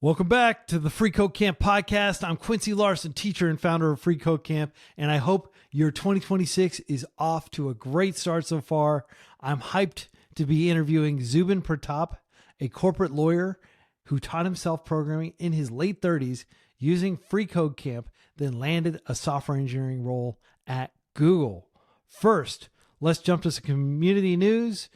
Welcome back to the Free Code Camp podcast. I'm Quincy Larson, teacher and founder of Free Code Camp, and I hope your 2026 is off to a great start so far. I'm hyped to be interviewing Zubin Pratap, a corporate lawyer who taught himself programming in his late 30s using Free Code Camp, then landed a software engineering role at Google. First, let's jump to some community news.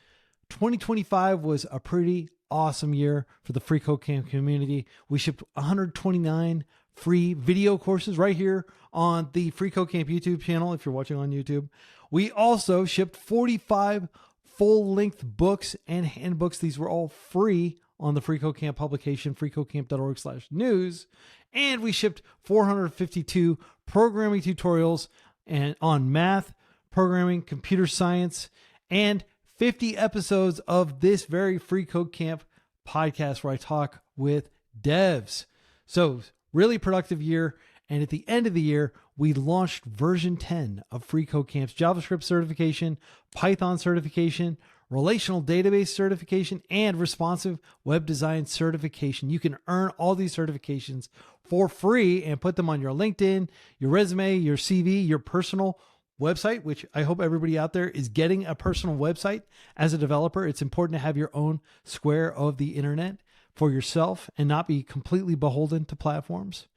2025 was a pretty awesome year for the Free Code Camp community. We shipped 129 free video courses right here on the Free Code Camp YouTube channel if you're watching on YouTube. We also shipped 45 full-length books and handbooks. These were all free on the Free Code Camp publication, freecodecamp.org/news. And we shipped 452 programming tutorials and on math, programming, computer science, and 50 episodes of this very Free Code Camp podcast where I talk with devs. So really productive year. And at the end of the year, we launched version 10 of Free Code Camp's JavaScript certification, Python certification, relational database certification, and responsive web design certification. You can earn all these certifications for free and put them on your LinkedIn, your resume, your CV, your personal website, which I hope everybody out there is getting a personal website as a developer. It's important to have your own square of the internet for yourself and not be completely beholden to platforms.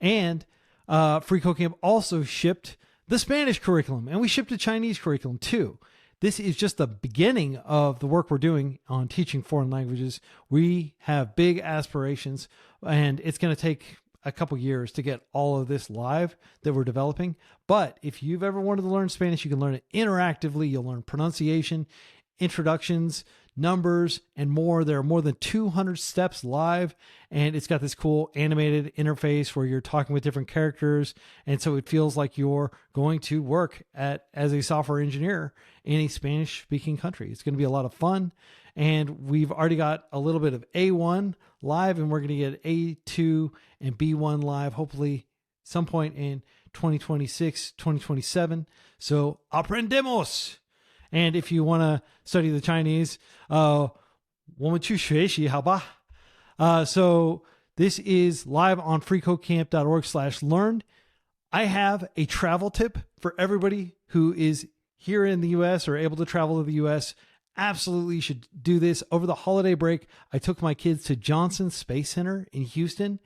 And Free Code Camp also shipped the Spanish curriculum, and we shipped a Chinese curriculum too. This is just the beginning of the work we're doing on teaching foreign languages. We have big aspirations, and it's going to take a couple years to get all of this live that we're developing. But if you've ever wanted to learn Spanish, you can learn it interactively. You'll learn pronunciation, introductions, numbers, and more. There are more than 200 steps live, and it's got this cool animated interface where you're talking with different characters. And so it feels like you're going to work as a software engineer in a Spanish speaking country. It's going to be a lot of fun. And we've already got a little bit of A1 live, and we're going to get A2 and B1 live, hopefully some point in 2026, 2027. So aprendemos. And if you want to study the Chinese, 我们去学习好吧? So this is live on freecodecamp.org/learn. I have a travel tip for everybody who is here in the US or able to travel to the US. Absolutely should do this. Over the holiday break, I took my kids to Johnson Space Center in Houston,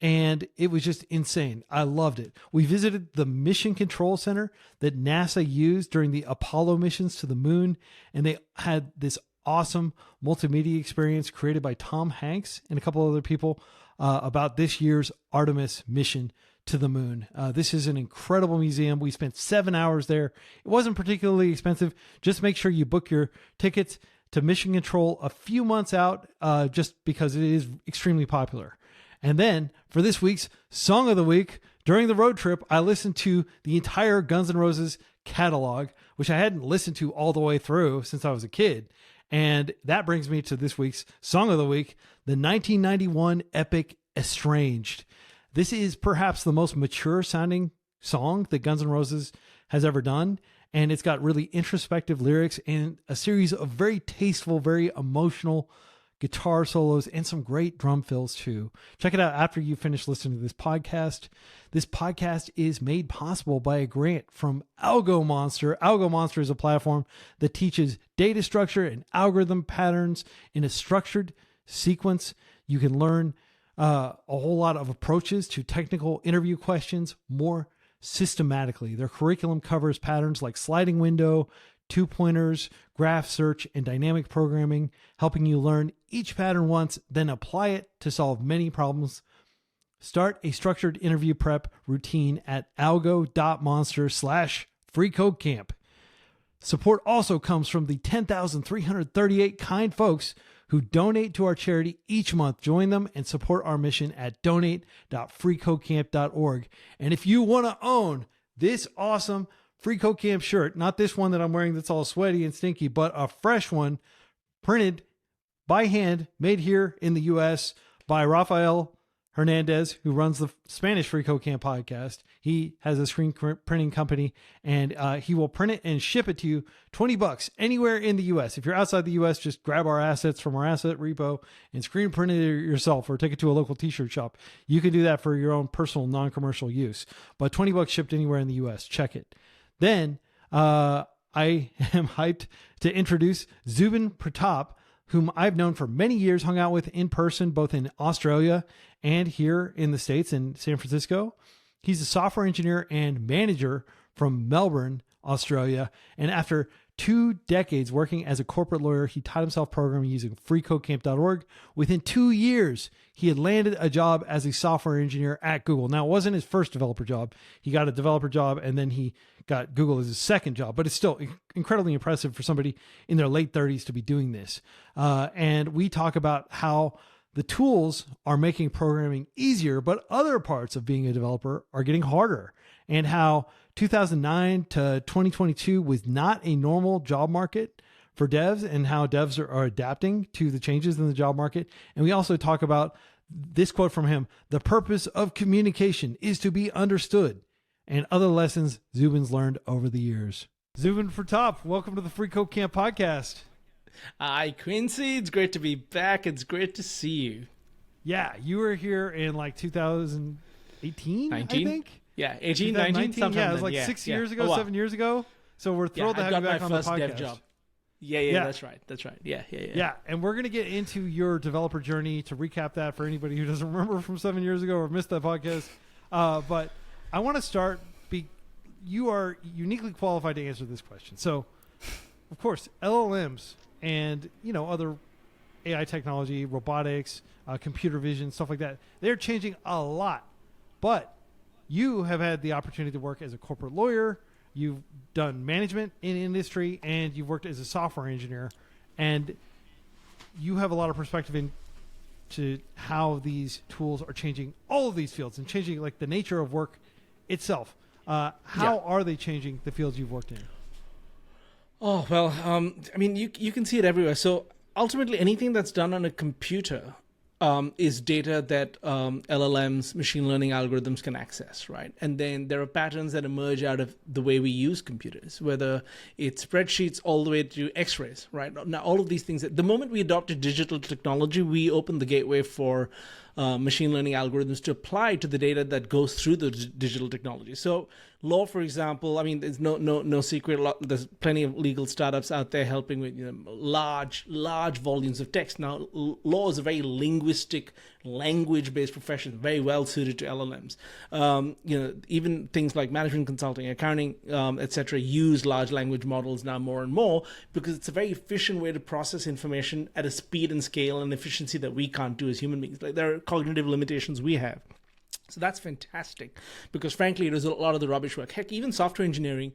and it was just insane. I loved it. We visited the Mission Control Center that NASA used during the Apollo missions to the moon, and they had this awesome multimedia experience created by Tom Hanks and a couple other people about this year's Artemis mission to the moon. This is an incredible museum. We spent 7 hours there. It wasn't particularly expensive. Just make sure you book your tickets to Mission Control a few months out, just because it is extremely popular. And then for this week's Song of the Week, during the road trip, I listened to the entire Guns N' Roses catalog, which I hadn't listened to all the way through since I was a kid. And that brings me to this week's Song of the Week, the 1991 epic Estranged. This is perhaps the most mature sounding song that Guns N' Roses has ever done. And it's got really introspective lyrics and a series of very tasteful, very emotional guitar solos and some great drum fills too. Check it out after you finish listening to this podcast. This podcast is made possible by a grant from Algo Monster. Algo Monster is a platform that teaches data structure and algorithm patterns in a structured sequence. You can learn a whole lot of approaches to technical interview questions more systematically. Their curriculum covers patterns like sliding window, two pointers, graph search, and dynamic programming, helping you learn each pattern once, then apply it to solve many problems. Start a structured interview prep routine at algo.monster/freecodecamp. Support also comes from the 10,338 kind folks who donate to our charity each month. Join them and support our mission at donate.freecodecamp.org. And if you want to own this awesome Free Code Camp shirt, not this one that I'm wearing that's all sweaty and stinky, but a fresh one printed by hand, made here in the US by Raphael Hernandez, who runs the Spanish FreeCodeCamp podcast. He has a screen printing company, and he will print it and ship it to you $20 anywhere in the U.S. If you're outside the U.S., just grab our assets from our asset repo and screen print it yourself, or take it to a local t-shirt shop. You can do that for your own personal, non-commercial use. But $20 shipped anywhere in the U.S. Check it. Then I am hyped to introduce Zubin Pratap, whom I've known for many years, hung out with in person, both in Australia and here in the States in San Francisco. He's a software engineer and manager from Melbourne, Australia. And after 2 decades working as a corporate lawyer, he taught himself programming using freeCodeCamp.org. Within 2 years, he had landed a job as a software engineer at Google. Now, it wasn't his first developer job. He got a developer job, and then he got Google as his second job. But it's still incredibly impressive for somebody in their late 30s to be doing this. And we talk about how the tools are making programming easier, but other parts of being a developer are getting harder, and how 2009 to 2022 was not a normal job market for devs, and how devs are adapting to the changes in the job market. And we also talk about this quote from him: "The purpose of communication is to be understood," and other lessons Zubin's learned over the years. Zubin Pratap, welcome to the FreeCodeCamp podcast. Hi, Quincy. It's great to be back. It's great to see you. Yeah, you were here in like 2018, 19? I think. Yeah, 18, 19, sometime yeah, it was then. like 6 years ago, Oh, wow. 7 years ago. So we're thrilled to have you back on the podcast. I got my first dev job. Yeah, that's right. Yeah. Yeah, and we're going to get into your developer journey to recap that for anybody who doesn't remember from 7 years ago or missed that podcast. But I want to start, you are uniquely qualified to answer this question. So, of course, LLMs and other AI technology, robotics, computer vision, stuff like that, they're changing a lot. But you have had the opportunity to work as a corporate lawyer. You've done management in industry, and you've worked as a software engineer. And you have a lot of perspective into how these tools are changing all of these fields and changing like the nature of work itself. How are they changing the fields you've worked in? Oh, well, I mean, you can see it everywhere. So ultimately, anything that's done on a computer is data that LLMs, machine learning algorithms can access, right? And then there are patterns that emerge out of the way we use computers, whether it's spreadsheets all the way to X-rays, right? Now, all of these things, the moment we adopted digital technology, we opened the gateway for machine learning algorithms to apply to the data that goes through the digital technology. So law, for example, I mean, there's no secret. There's plenty of legal startups out there helping with large volumes of text. Now, law is a very linguistic, language-based profession, very well suited to LLMs. Even things like management consulting, accounting, etc., use large language models now more and more because it's a very efficient way to process information at a speed and scale and efficiency that we can't do as human beings. Like, there are cognitive limitations we have. So that's fantastic because, frankly, it is a lot of the rubbish work. Heck, even software engineering,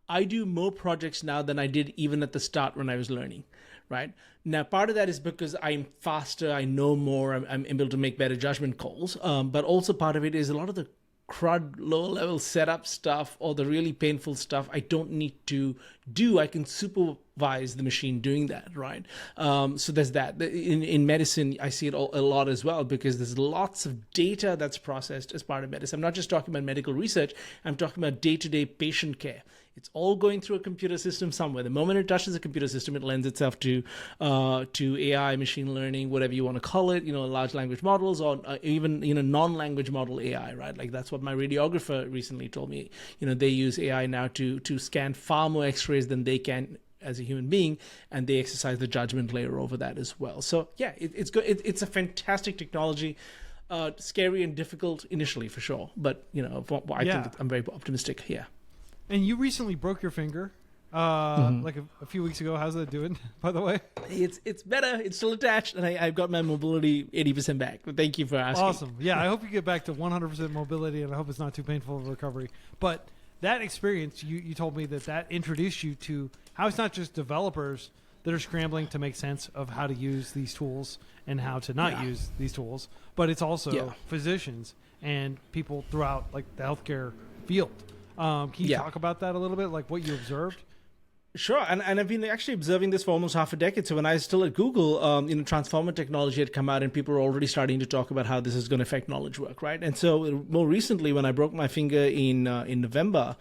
I do more projects now than I did even at the start when I was learning, right? Now, part of that is because I'm faster, I know more, I'm able to make better judgment calls. But also part of it is a lot of the crud, low-level setup stuff or the really painful stuff I don't need to do. I can supervise the machine doing that, right? So there's that. In medicine, I see it a lot as well because there's lots of data that's processed as part of medicine. I'm not just talking about medical research. I'm talking about day-to-day patient care. It's all going through a computer system somewhere. The moment it touches a computer system, it lends itself to AI, machine learning, whatever you want to call it, large language models or even, non-language model AI, right? Like that's what my radiographer recently told me. They use AI now to scan far more X-rays than they can as a human being, and they exercise the judgment layer over that as well. So yeah, it's good. It's a fantastic technology. Scary and difficult initially for sure, but I think I'm very optimistic here. And you recently broke your finger, like a few weeks ago. How's that doing, by the way? It's better. It's still attached, and I've got my mobility 80% back. But thank you for asking. Awesome. Yeah, I hope you get back to 100% mobility, and I hope it's not too painful of a recovery. But that experience, you told me that introduced you to how it's not just developers that are scrambling to make sense of how to use these tools and how to not use these tools, but it's also physicians and people throughout like the healthcare field. Can you talk about that a little bit, like what you observed? Sure, and I've been actually observing this for almost half a decade. So when I was still at Google, transformer technology had come out, and people were already starting to talk about how this is going to affect knowledge work, right? And so more recently, when I broke my finger in November,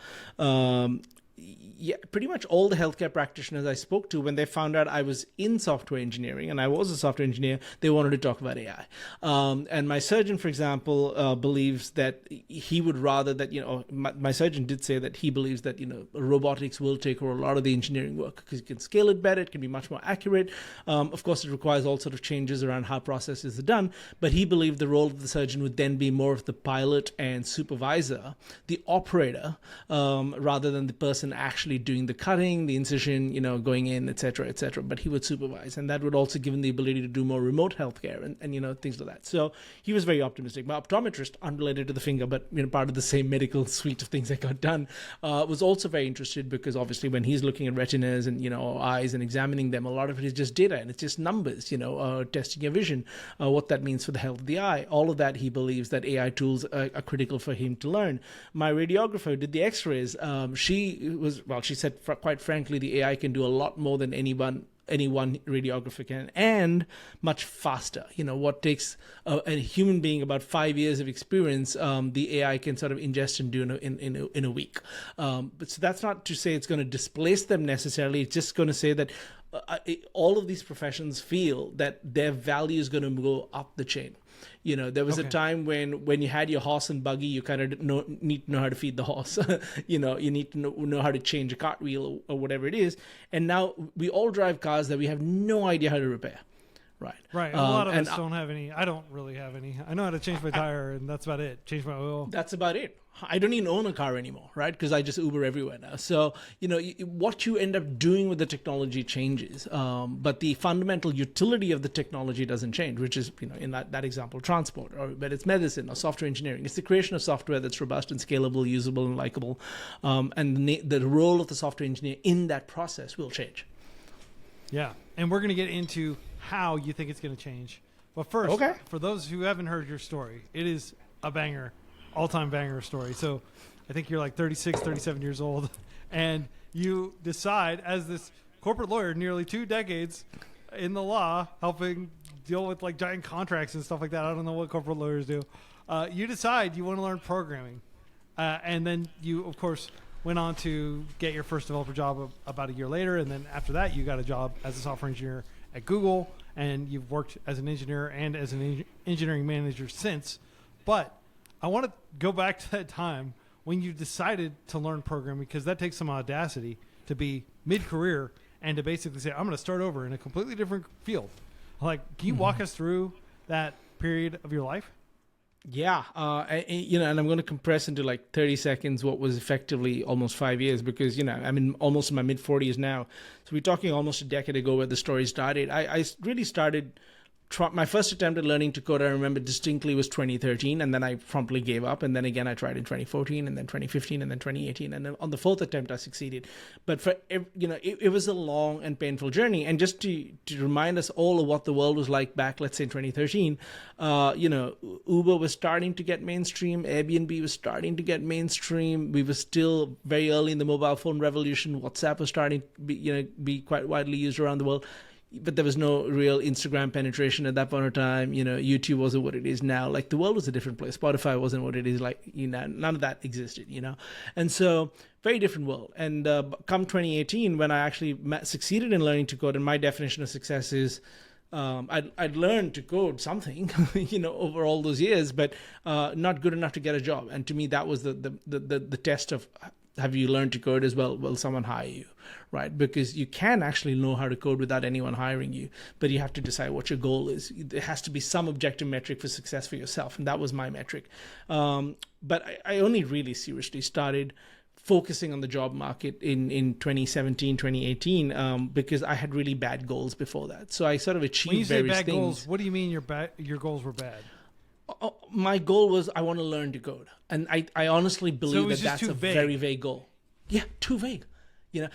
yeah, pretty much all the healthcare practitioners I spoke to, when they found out I was in software engineering and I was a software engineer, they wanted to talk about AI. And my surgeon, for example, believes that he would rather that, my surgeon did say that he believes that, robotics will take over a lot of the engineering work because you can scale it better, it can be much more accurate. Of course, it requires all sort of changes around how processes are done, but he believed the role of the surgeon would then be more of the pilot and supervisor, the operator, rather than the person actually doing the cutting, the incision, going in, et cetera, et cetera. But he would supervise, and that would also give him the ability to do more remote healthcare and things like that. So he was very optimistic. My optometrist, unrelated to the finger, but part of the same medical suite of things that got done, was also very interested because obviously when he's looking at retinas and or eyes and examining them, a lot of it is just data and it's just numbers. Testing your vision, what that means for the health of the eye. All of that he believes that AI tools are critical for him to learn. My radiographer who did the X-rays, she said quite frankly the AI can do a lot more than any one radiographer can, and much faster. What takes a human being about 5 years of experience, the AI can sort of ingest and do in a week. But so that's not to say it's going to displace them necessarily. It's just going to say that all of these professions feel that their value is going to go up the chain. There was a time when you had your horse and buggy, you kind of need to know how to feed the horse. You need to know how to change a cartwheel or whatever it is. And now we all drive cars that we have no idea how to repair. Right. Right. A lot of us don't have any. I don't really have any. I know how to change my tire, and that's about it. Change my oil. That's about it. I don't even own a car anymore, right? Because I just Uber everywhere now. So, what you end up doing with the technology changes. But the fundamental utility of the technology doesn't change, which is, in that example, transport, or but it's medicine or software engineering. It's the creation of software that's robust and scalable, usable and likable. And the role of the software engineer in that process will change. Yeah. And we're going to get into how you think it's going to change. But first, for those who haven't heard your story, it is a banger, all-time banger story. So I think you're like 36, 37 years old, and you decide, as this corporate lawyer, nearly 2 decades in the law, helping deal with like giant contracts and stuff like that. I don't know what corporate lawyers do. You decide you want to learn programming. And then you, of course, went on to get your first developer job about a year later. And then after that, you got a job as a software engineer at Google, and you've worked as an engineer and as an engineering manager since. But I want to go back to that time when you decided to learn programming, because that takes some audacity to be mid-career and to basically say, I'm going to start over in a completely different field. Like, can you walk us through that period of your life? Yeah, and I'm going to compress into like 30 seconds what was effectively almost 5 years, because, I'm almost in my mid-40s now. So we're talking almost a decade ago where the story started. I really started my first attempt at learning to code, I remember distinctly, was 2013, and then I promptly gave up. And then again, I tried in 2014, and then 2015, and then 2018. And then on the fourth attempt, I succeeded. But it was a long and painful journey. And just to remind us all of what the world was like back, let's say in 2013, Uber was starting to get mainstream. Airbnb was starting to get mainstream. We were still very early in the mobile phone revolution. WhatsApp was starting to be quite widely used around the world. But there was no real Instagram penetration at that point in time. YouTube wasn't what it is now. Like, the world was a different place. Spotify wasn't what it is like. None of that existed. And so very different world. And come 2018, when I actually succeeded in learning to code, and my definition of success is I'd learned to code something, over all those years, but not good enough to get a job. And to me, that was the test of, have you learned to code as well? Will someone hire you, right? Because you can actually know how to code without anyone hiring you, but you have to decide what your goal is. There has to be some objective metric for success for yourself, and that was my metric. But I only really seriously started focusing on the job market in 2017, 2018, because I had really bad goals before that. So I sort of achieved various things. When you say bad goals, what do you mean your goals were bad? My goal was, I want to learn to code. And I honestly believe that's a very vague goal. Yeah, too vague.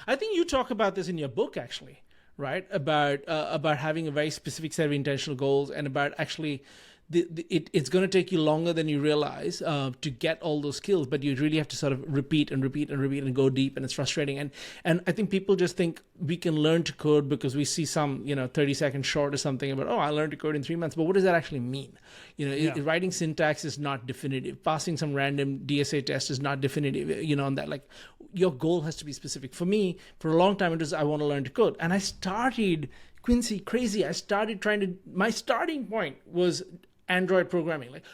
I think you talk about this in your book, actually, right? About having a very specific set of intentional goals, and about actually it's going to take you longer than you realize to get all those skills, but you really have to sort of repeat and go deep, and it's frustrating. And I think people just think we can learn to code because we see some 30-second short or something about, I learned to code in 3 months. But what does that actually mean? Writing syntax is not definitive. Passing some random DSA test is not definitive. On that, like, your goal has to be specific. For me, for a long time, it was I want to learn to code, and I started, Quincy, crazy. I started my starting point was Android programming. Like,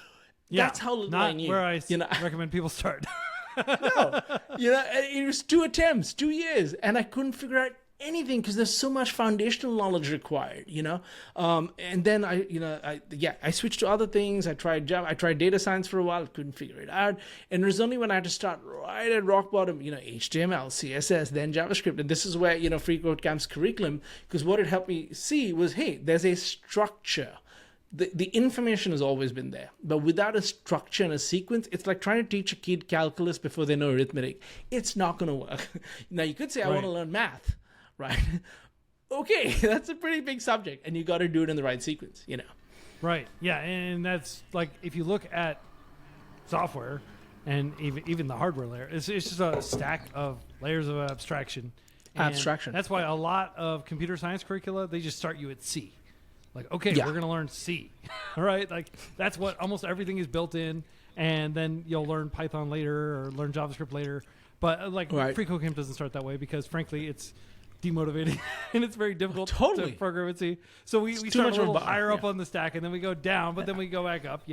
that's how little I knew. Where I recommend people start. No, it was 2 attempts, 2 years, and I couldn't figure out anything because there's so much foundational knowledge required. And then I switched to other things. I tried Java. I tried data science for a while. Couldn't figure it out. And it was only when I had to start right at rock bottom, HTML, CSS, then JavaScript. And this is where freeCodeCamp's curriculum, because what it helped me see was, hey, there's a structure. The information has always been there, but without a structure and a sequence, it's like trying to teach a kid calculus before they know arithmetic. It's not going to work. Now, you could say, I want to learn math, right? Okay, that's a pretty big subject, and you got to do it in the right sequence, Right, yeah, and that's like, if you look at software and even the hardware layer, it's just a stack of layers of abstraction. And that's why a lot of computer science curricula, they just start you at C. Like, okay, we're going to learn C, all right? Like, that's what almost everything is built in, and then you'll learn Python later or learn JavaScript later. But, freeCodeCamp doesn't start that way because, frankly, it's demotivating, and it's very difficult to program at C. So we start a little higher up on the stack, and then we go down, but then we go back up,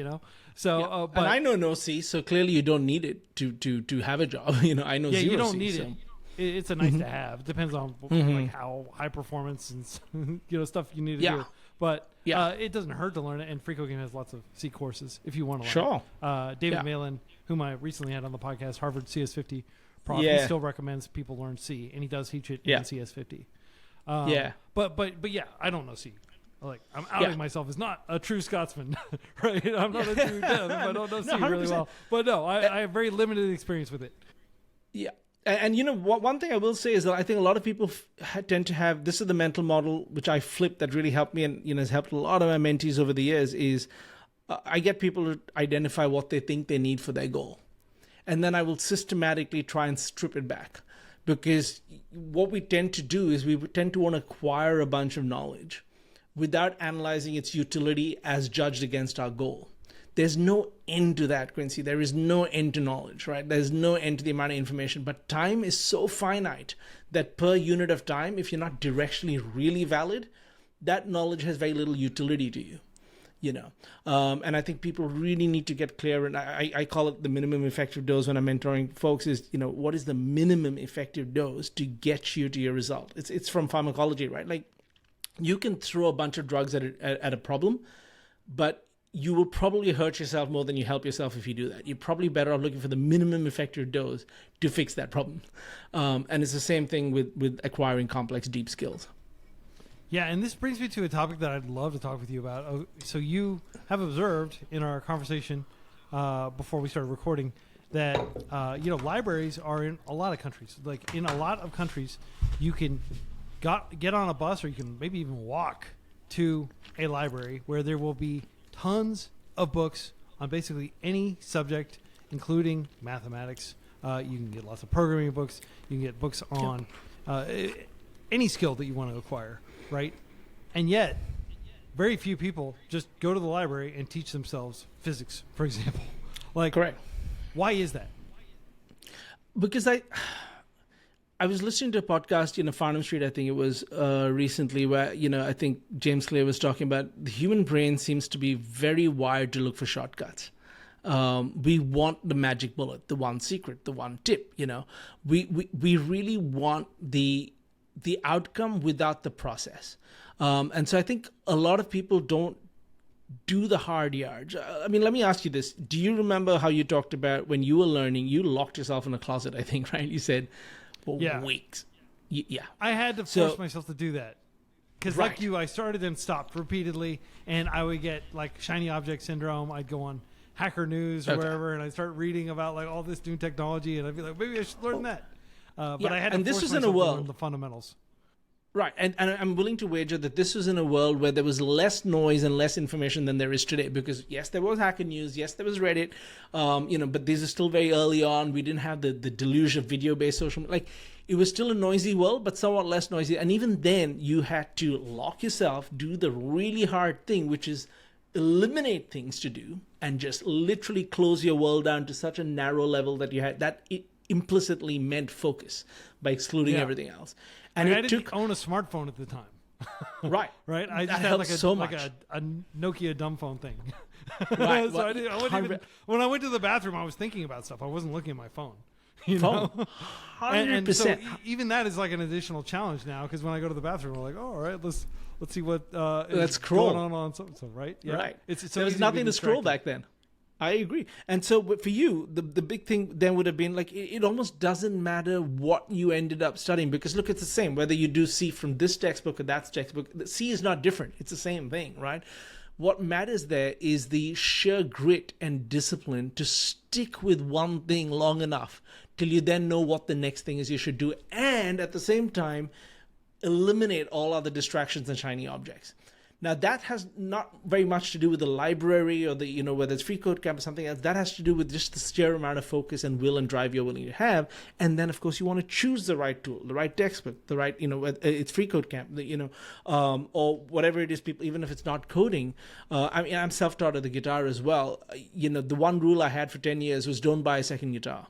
So, and I know no C, so clearly you don't need it to have a job. I know zero C. You don't need it. It's a nice to have. It depends on like how high performance and stuff you need to do. But it doesn't hurt to learn it, and freeCodeCamp has lots of C courses if you want to learn it. David Malin, whom I recently had on the podcast, Harvard CS50 prof, he still recommends people learn C, and he does teach it in CS50. But I don't know C. Like, I'm outing myself as not a true Scotsman, right? I'm not a true dev if I don't know C really well. But no, I have very limited experience with it. Yeah. And one thing I will say is that I think a lot of people tend to have, this is the mental model which I flipped that really helped me and has helped a lot of my mentees over the years, is I get people to identify what they think they need for their goal. And then I will systematically try and strip it back. Because what we tend to do is we tend to want to acquire a bunch of knowledge without analyzing its utility as judged against our goal. There's no end to that, Quincy. There is no end to knowledge, right? There's no end to the amount of information. But time is so finite that per unit of time, if you're not directionally really valid, that knowledge has very little utility to you. And I think people really need to get clear, and I call it the minimum effective dose when I'm mentoring folks, is, what is the minimum effective dose to get you to your result? It's from pharmacology, right? Like, you can throw a bunch of drugs at a problem, but you will probably hurt yourself more than you help yourself if you do that. You're probably better off looking for the minimum effective dose to fix that problem. And it's the same thing with acquiring complex, deep skills. Yeah, and this brings me to a topic that I'd love to talk with you about. So you have observed in our conversation before we started recording that libraries are in a lot of countries. Like, in a lot of countries, you can get on a bus, or you can maybe even walk to a library where there will be tons of books on basically any subject, including mathematics. You can get lots of programming books. You can get books on any skill that you want to acquire, right? And yet, very few people just go to the library and teach themselves physics, for example. Like, correct. Why is that? Because I was listening to a podcast, Farnham Street, I think it was recently, where, I think James Clear was talking about the human brain seems to be very wired to look for shortcuts. We want the magic bullet, the one secret, the one tip, We really want the outcome without the process. And so I think a lot of people don't do the hard yards. I mean, let me ask you this. Do you remember how you talked about when you were learning, you locked yourself in a closet, I think, right? You said, weeks. Yeah. I had to force myself to do that. Because like you, I started and stopped repeatedly, and I would get like shiny object syndrome. I'd go on Hacker News or wherever, and I'd start reading about like all this new technology, and I'd be like, maybe I should learn that. But I had to force myself to learn the fundamentals. Right. And I'm willing to wager that this was in a world where there was less noise and less information than there is today. Because yes, there was Hacker News. Yes, there was Reddit. But these are still very early on. We didn't have the deluge of video-based social media. Like, it was still a noisy world, but somewhat less noisy. And even then, you had to lock yourself, do the really hard thing, which is eliminate things to do and just literally close your world down to such a narrow level that it implicitly meant focus by excluding everything else. And I didn't own a smartphone at the time. Right. Right. I just That had like helps so much. a Nokia dumb phone thing. Right. So I wouldn't even, when I went to the bathroom, I was thinking about stuff. I wasn't looking at my phone. You Phone. know? 100%. And so even that is like an additional challenge now, because when I go to the bathroom, I'm like, oh, all right, let's see what Let's is scroll. going on so right? Yeah. Right. It's so there was easy nothing be to scroll distracted. back then. I agree. And so for you, the big thing then would have been like, it almost doesn't matter what you ended up studying, because look, it's the same, whether you do C from this textbook or that textbook, the C is not different. It's the same thing, right? What matters there is the sheer grit and discipline to stick with one thing long enough till you then know what the next thing is you should do. And at the same time, eliminate all other distractions and shiny objects. Now, that has not very much to do with the library or whether it's FreeCodeCamp or something else. That has to do with just the sheer amount of focus and will and drive you're willing to have. And then, of course, you want to choose the right tool, the right textbook, the right, it's FreeCodeCamp, or whatever it is, people, even if it's not coding. I'm self-taught at the guitar as well. The one rule I had for 10 years was don't buy a second guitar.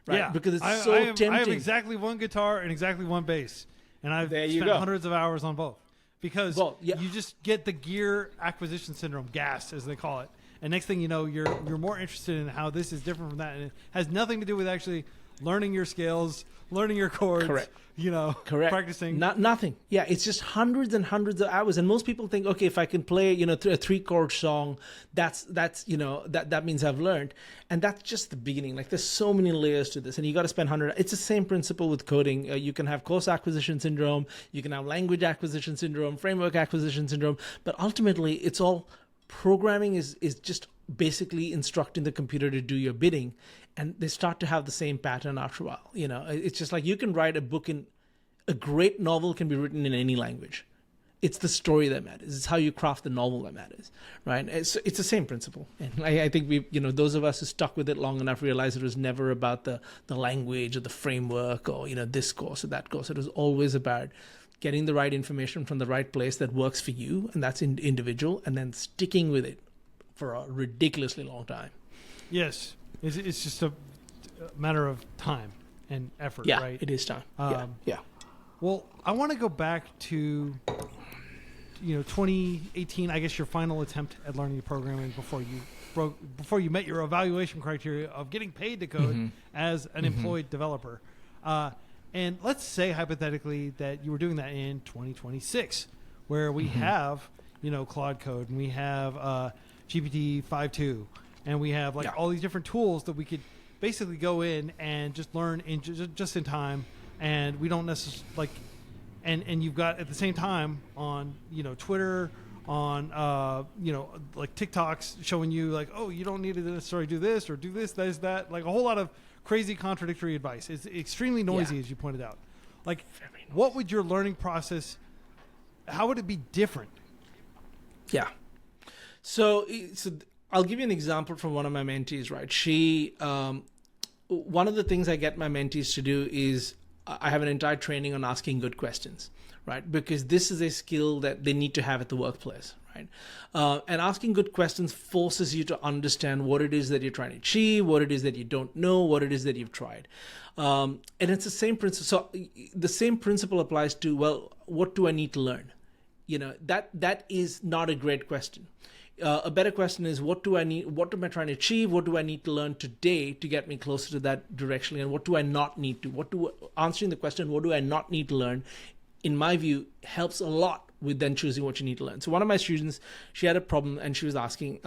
Right? Yeah. Because it's I tempting. have exactly one guitar and exactly one bass. And I've spent hundreds of hours on both. Because you just get the gear acquisition syndrome, GAS as they call it, and next thing you know, you're more interested in how this is different from that, and it has nothing to do with actually learning your scales, learning your chords. Correct. Practicing. Nothing. Yeah, it's just hundreds and hundreds of hours, and most people think, okay, if I can play, a 3-chord song, that means I've learned, and that's just the beginning. Like, there's so many layers to this, and you got to spend 100. It's the same principle with coding. You can have course acquisition syndrome, you can have language acquisition syndrome, framework acquisition syndrome, but ultimately, it's all programming is just basically instructing the computer to do your bidding, and they start to have the same pattern after a while. It's just like you can write a great novel can be written in any language. It's the story that matters. It's how you craft the novel that matters, right? It's the same principle. And I think those of us who stuck with it long enough realize it was never about the language or the framework or, this course or that course. It was always about getting the right information from the right place that works for you, and that's individual, and then sticking with it for a ridiculously long time. Yes. It's just a matter of time and effort, yeah, right? It is time. Yeah. Well, I want to go back to 2018, I guess your final attempt at learning programming before you met your evaluation criteria of getting paid to code as an employed developer. And let's say hypothetically that you were doing that in 2026, where we have, Claude Code, and we have GPT 5.2, and we have all these different tools that we could basically go in and just learn in just in time, and we don't necessarily and you've got at the same time on Twitter, on TikToks showing you you don't need to necessarily do this or do this, that, a whole lot of crazy contradictory advice. It's extremely noisy, as you pointed out. What would your learning process? How would it be different? Yeah. So I'll give you an example from one of my mentees, right? She, one of the things I get my mentees to do is I have an entire training on asking good questions, right? Because this is a skill that they need to have at the workplace, right? And asking good questions forces you to understand what it is that you're trying to achieve, what it is that you don't know, what it is that you've tried. And it's the same principle. So the same principle applies to, well, what do I need to learn? That is not a great question. A better question is, what do I need? What am I trying to achieve? What do I need to learn today to get me closer to that directionally? And what do I not need to? Answering the question, what do I not need to learn, in my view, helps a lot with then choosing what you need to learn. So one of my students, she had a problem and she was asking,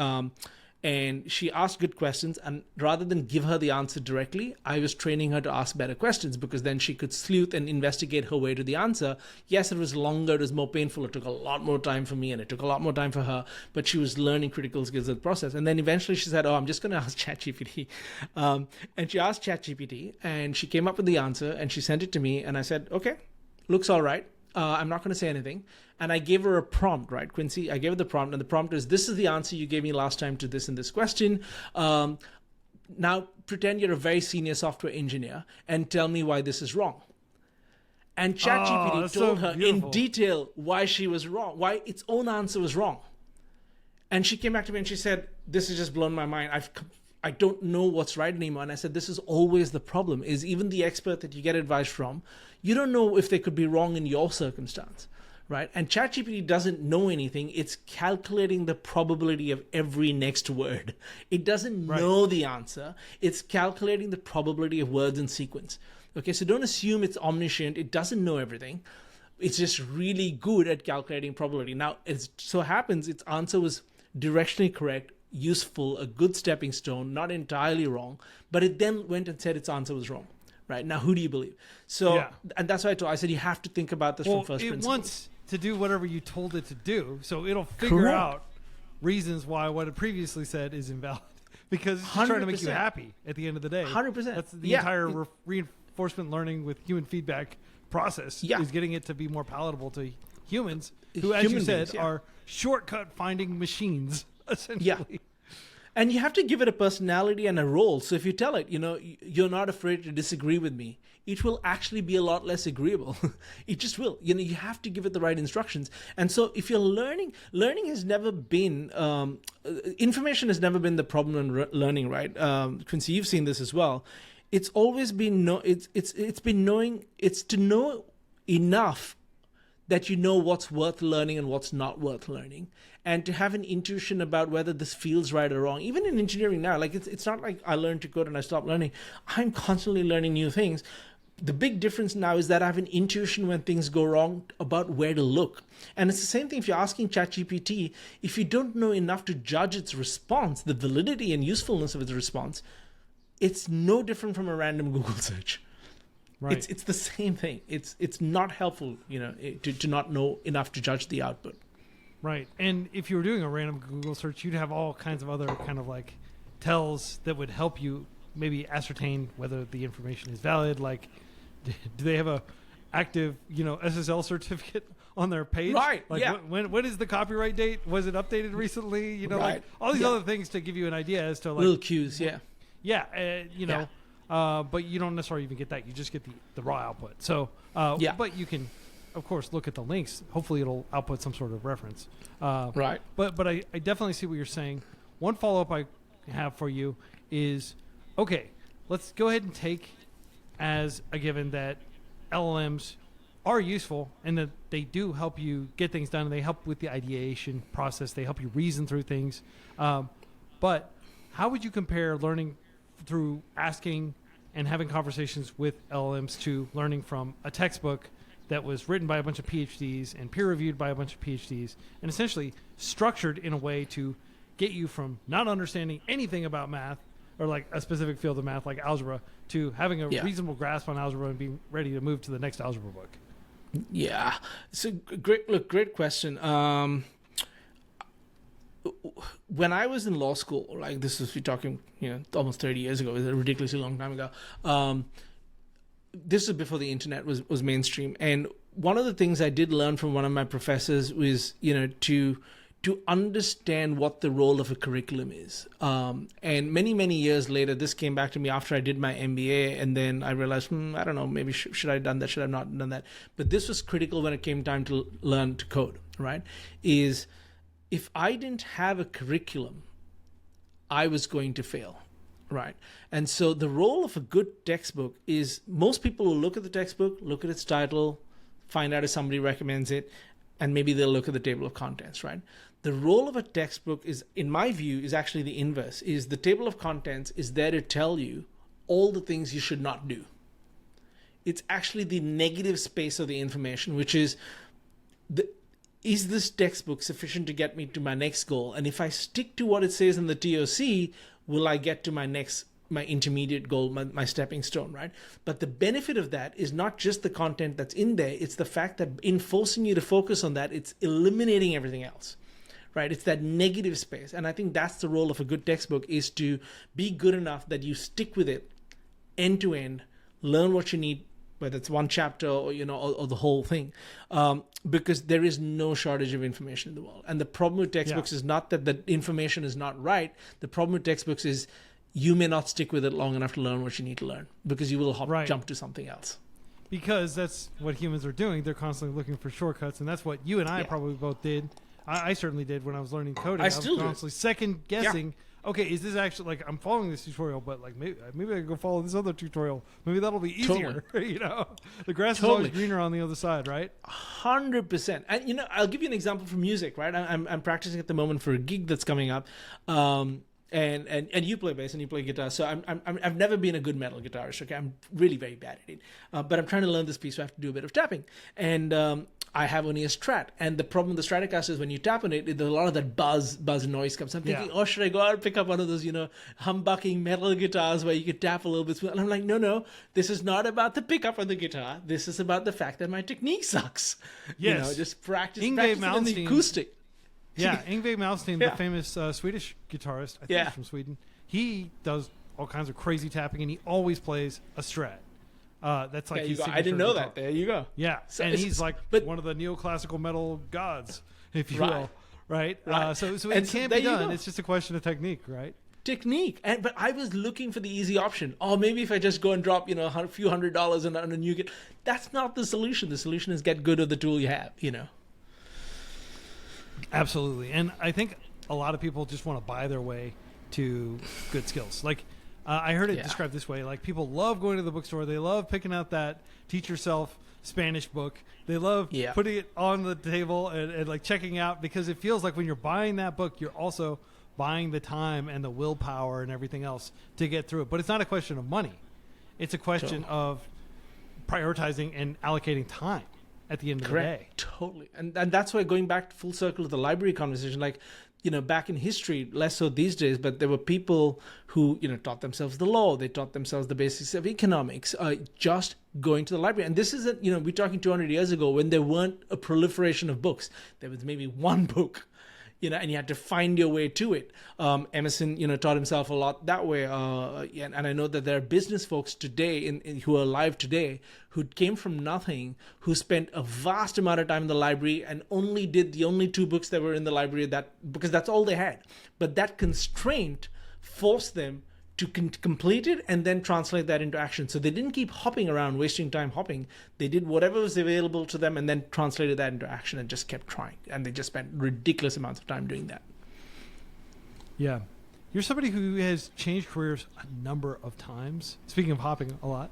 and she asked good questions, and rather than give her the answer directly, I was training her to ask better questions, because then she could sleuth and investigate her way to the answer. Yes, it was longer, it was more painful, it took a lot more time for me, and it took a lot more time for her, but she was learning critical skills of the process. And then eventually she said, I'm just going to ask ChatGPT. And she asked ChatGPT, and she came up with the answer, and she sent it to me, and I said, okay, looks all right. I'm not going to say anything. And I gave her a prompt, right, Quincy? I gave her the prompt, and the prompt is, this is the answer you gave me last time to this and this question. Now pretend you're a very senior software engineer and tell me why this is wrong. And ChatGPT told her in detail why she was wrong, why its own answer was wrong. And she came back to me and she said, this has just blown my mind. I don't know what's right anymore. And I said, this is always the problem, is even the expert that you get advice from, you don't know if they could be wrong in your circumstance, right? And ChatGPT doesn't know anything. It's calculating the probability of every next word. It doesn't know the answer. It's calculating the probability of words in sequence. Okay, so don't assume it's omniscient. It doesn't know everything. It's just really good at calculating probability. Now, it so happens its answer was directionally correct, useful, a good stepping stone, not entirely wrong, but it then went and said its answer was wrong. Right? Now, who do you believe? So, and that's why I said you have to think about this from first principles. It wants to do whatever you told it to do, so it'll figure out reasons why what it previously said is invalid, because it's just trying to make you happy at the end of the day. 100%. That's the entire reinforcement learning with human feedback process, is getting it to be more palatable to humans, who, as you said, are shortcut finding machines, essentially. Yeah. And you have to give it a personality and a role. So if you tell it, you're not afraid to disagree with me, it will actually be a lot less agreeable. It just will. You have to give it the right instructions. And so if you're learning has never been, information has never been the problem in learning, right? Quincy, you've seen this as well. It's always been, it's to know enough that you know what's worth learning and what's not worth learning, and to have an intuition about whether this feels right or wrong. Even in engineering now, like it's not like I learned to code and I stopped learning. I'm constantly learning new things. The big difference now is that I have an intuition when things go wrong about where to look. And it's the same thing if you're asking ChatGPT, if you don't know enough to judge its response, the validity and usefulness of its response, it's no different from a random Google search. Right. It's the same thing. It's not helpful, to not know enough to judge the output. Right. And if you were doing a random Google search, you'd have all kinds of other kind of like tells that would help you maybe ascertain whether the information is valid. Like, do they have a active, SSL certificate on their page? Right. Like, when is the copyright date? Was it updated recently? Like all these other things to give you an idea as to like little cues. Yeah. Yeah. But you don't necessarily even get that. You just get the raw output. So, but you can, of course, look at the links. Hopefully it'll output some sort of reference. Right. But I definitely see what you're saying. One follow-up I have for you is, okay, let's go ahead and take as a given that LLMs are useful and that they do help you get things done, and they help with the ideation process. They help you reason through things. But how would you compare learning through asking and having conversations with LLMs to learning from a textbook that was written by a bunch of PhDs and peer-reviewed by a bunch of PhDs and essentially structured in a way to get you from not understanding anything about math or like a specific field of math like algebra to having a reasonable grasp on algebra and being ready to move to the next algebra book? Yeah. So great question. When I was in law school, like this is, we're talking, almost 30 years ago, it was a ridiculously long time ago. This is before the internet was mainstream. And one of the things I did learn from one of my professors was, to understand what the role of a curriculum is. And many, many years later, this came back to me after I did my MBA. And then I realized, I don't know, maybe should I have done that? Should I have not done that? But this was critical when it came time to learn to code, right? Is if I didn't have a curriculum, I was going to fail, right? And so the role of a good textbook is most people will look at the textbook, look at its title, find out if somebody recommends it, and maybe they'll look at the table of contents, right? The role of a textbook is, in my view, is actually the inverse, is the table of contents is there to tell you all the things you should not do. It's actually the negative space of the information, which is is this textbook sufficient to get me to my next goal? And if I stick to what it says in the TOC, will I get to my intermediate goal, my stepping stone, right? But the benefit of that is not just the content that's in there. It's the fact that in forcing you to focus on that, it's eliminating everything else, right? It's that negative space. And I think that's the role of a good textbook, is to be good enough that you stick with it end to end, learn what you need whether it's one chapter or or the whole thing, because there is no shortage of information in the world. And the problem with textbooks is not that the information is not right. The problem with textbooks is you may not stick with it long enough to learn what you need to learn, because you will jump to something else. Because that's what humans are doing. They're constantly looking for shortcuts, and that's what you and I probably both did. I certainly did when I was learning coding. I was constantly second guessing. Okay, is this actually, like, I'm following this tutorial, but like maybe I can go follow this other tutorial. Maybe that'll be easier. The grass is always greener on the other side, right? 100%. And I'll give you an example from music, right? I'm practicing at the moment for a gig that's coming up. And you play bass and you play guitar, so I've never been a good metal guitarist. Okay, I'm really very bad at it, but I'm trying to learn this piece, so I have to do a bit of tapping. And I have only a Strat, and the problem with the Stratocaster is when you tap on it, there's a lot of that buzz noise comes. I'm thinking, oh, should I go out and pick up one of those, humbucking metal guitars where you could tap a little bit? And I'm like, no, this is not about the pickup on the guitar. This is about the fact that my technique sucks. Yes, just practice on the acoustic. Yeah, Yngwie Malmsteen, the famous Swedish guitarist, I think he's from Sweden, he does all kinds of crazy tapping, and he always plays a Strat. That's like his signature I didn't know guitar. that. There you go. Yeah, so and he's like one of the neoclassical metal gods, if you will. Right? So it can be done. It's just a question of technique, right? Technique. But I was looking for the easy option. Oh, maybe if I just go and drop a few $100s on a new guitar. That's not the solution. The solution is get good at the tool you have. Absolutely. And I think a lot of people just want to buy their way to good skills. Like, I heard it described this way. Like, people love going to the bookstore. They love picking out that Teach Yourself Spanish book. They love putting it on the table and like checking out, because it feels like when you're buying that book, you're also buying the time and the willpower and everything else to get through it. But it's not a question of money. It's a question of prioritizing and allocating time at the end of the day. Totally. And that's why, going back full circle to the library conversation, like, back in history, less so these days, but there were people who, taught themselves the law. They taught themselves the basics of economics, just going to the library. And this isn't, we're talking 200 years ago when there weren't a proliferation of books. There was maybe one book, and you had to find your way to it. Emerson, taught himself a lot that way. And I know that there are business folks today who are alive today who came from nothing, who spent a vast amount of time in the library and only did the only 2 books that were in the library because that's all they had. But that constraint forced them to complete it and then translate that into action. So they didn't keep hopping around, wasting time hopping. They did whatever was available to them and then translated that into action and just kept trying. And they just spent ridiculous amounts of time doing that. Yeah. You're somebody who has changed careers a number of times. Speaking of hopping a lot.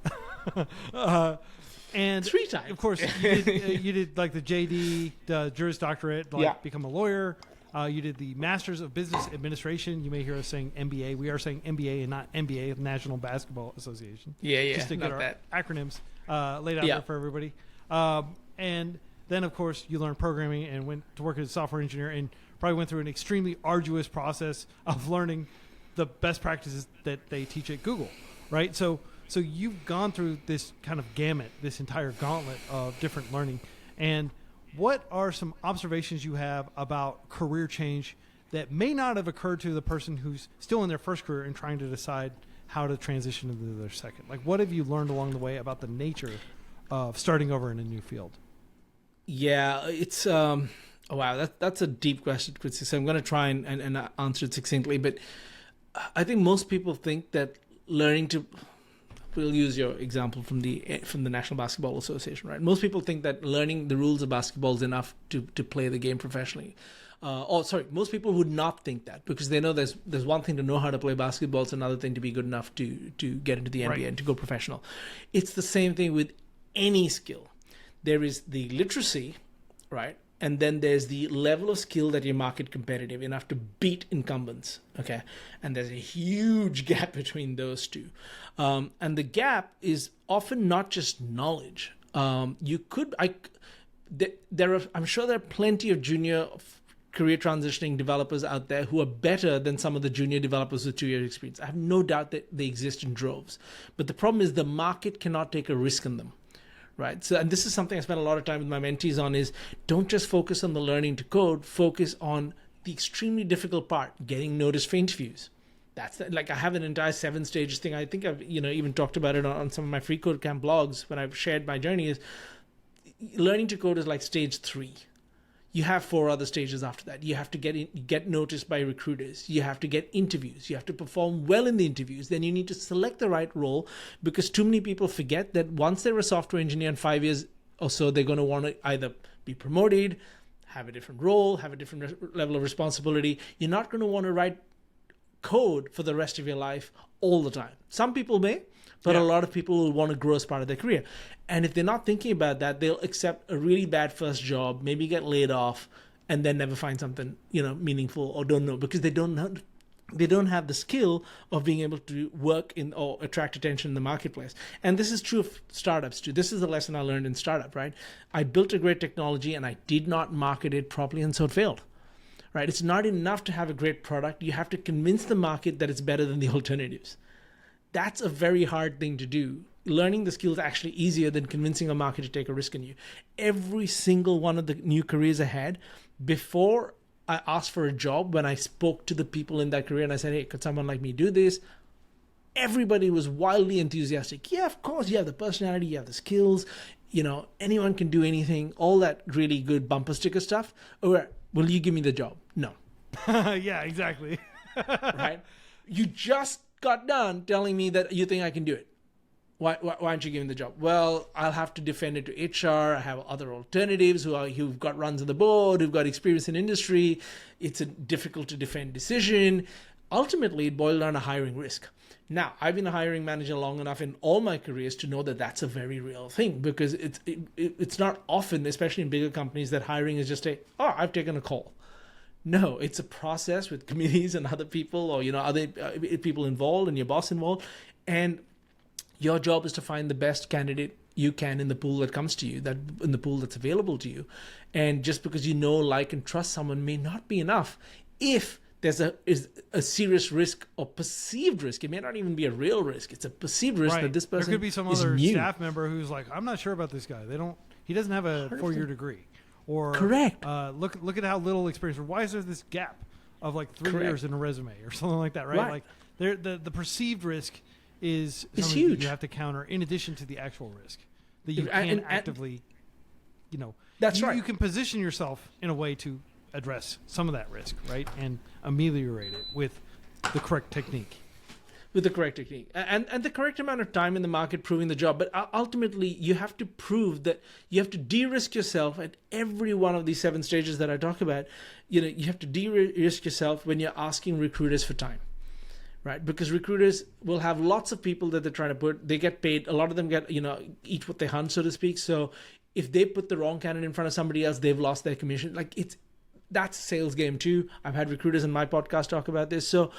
And 3 times. Of course, you did like the JD, the Juris Doctorate, become a lawyer. You did the Masters of Business Administration. You may hear us saying MBA. We are saying MBA and not NBA, National Basketball Association. Yeah. Just to get our acronyms laid out there for everybody. And then, of course, you learned programming and went to work as a software engineer, and probably went through an extremely arduous process of learning the best practices that they teach at Google, right? So you've gone through this kind of gamut, this entire gauntlet of different learning. And what are some observations you have about career change that may not have occurred to the person who's still in their first career and trying to decide how to transition into their second? Like, what have you learned along the way about the nature of starting over in a new field? Yeah, it's wow, that's a deep question, Quincy. So I'm going to try and answer it succinctly. But I think most people think that learning to, we'll use your example from the National Basketball Association, right? Most people think that learning the rules of basketball is enough to play the game professionally. Most people would not think that, because they know there's one thing to know how to play basketball, it's another thing to be good enough to get into the NBA and to go professional. It's the same thing with any skill. There is the literacy, right? And then there's the level of skill that you're market competitive enough to beat incumbents, okay? And there's a huge gap between those two. And the gap is often not just knowledge. I'm sure there are plenty of junior career transitioning developers out there who are better than some of the junior developers with 2 years experience. I have no doubt that they exist in droves. But the problem is the market cannot take a risk on them. Right. So, and this is something I spend a lot of time with my mentees on, is don't just focus on the learning to code, focus on the extremely difficult part, getting noticed for interviews. like I have an entire 7 stages thing. I think I've even talked about it on some of my freeCodeCamp blogs when I've shared my journey. Is learning to code is like stage 3. You have 4 other stages after that. You have to get noticed by recruiters. You have to get interviews. You have to perform well in the interviews. Then you need to select the right role, because too many people forget that once they're a software engineer in 5 years or so, they're going to want to either be promoted, have a different role, have a different level of responsibility. You're not going to want to write code for the rest of your life all the time. Some people may, but a lot of people will want to grow as part of their career. And if they're not thinking about that, they'll accept a really bad first job, maybe get laid off, and then never find something, meaningful, or don't know, because they don't have the skill of being able to work in or attract attention in the marketplace. And this is true of startups too. This is the lesson I learned in startup, right? I built a great technology and I did not market it properly, and so it failed. Right? It's not enough to have a great product. You have to convince the market that it's better than the alternatives. That's a very hard thing to do. Learning the skill is actually easier than convincing a market to take a risk on you. Every single one of the new careers I had, before I asked for a job, when I spoke to the people in that career and I said, hey, could someone like me do this? Everybody was wildly enthusiastic. Yeah, of course, you have the personality, you have the skills, anyone can do anything, all that really good bumper sticker stuff. Or will you give me the job? No. Yeah, exactly. Right? You just got done telling me that you think I can do it. Why aren't you giving the job? Well, I'll have to defend it to HR. I have other alternatives who've got runs on the board, who've got experience in industry. It's a difficult to defend decision. Ultimately, it boiled down to hiring risk. Now, I've been a hiring manager long enough in all my careers to know that that's a very real thing, because it's not often, especially in bigger companies, that hiring is just I've taken a call. No, it's a process with committees and other people, or other people involved and your boss involved, and your job is to find the best candidate you can in the pool that comes to you, in the pool that's available to you. And just because like, and trust someone may not be enough if there's a serious risk or perceived risk. It may not even be a real risk. It's a perceived risk that this person is new. There could be some other staff member who's like, I'm not sure about this guy. He doesn't have a 4-year degree. Or correct. Look at how little experience. Or why is there this gap of like 3 years in a resume or something like that, right? Like the perceived risk is huge. You have to counter in addition to the actual risk that you can actively, that's right. You can position yourself in a way to address some of that risk, right, and ameliorate it with the correct technique. With the correct technique and the correct amount of time in the market proving the job. But ultimately, you have to prove that you have to de-risk yourself at every one of these 7 stages that I talk about. You have to de-risk yourself when you're asking recruiters for time, right? Because recruiters will have lots of people that they're trying to put. They get paid. A lot of them get, eat what they hunt, so to speak. So if they put the wrong candidate in front of somebody else, they've lost their commission. That's a sales game too. I've had recruiters in my podcast talk about this. So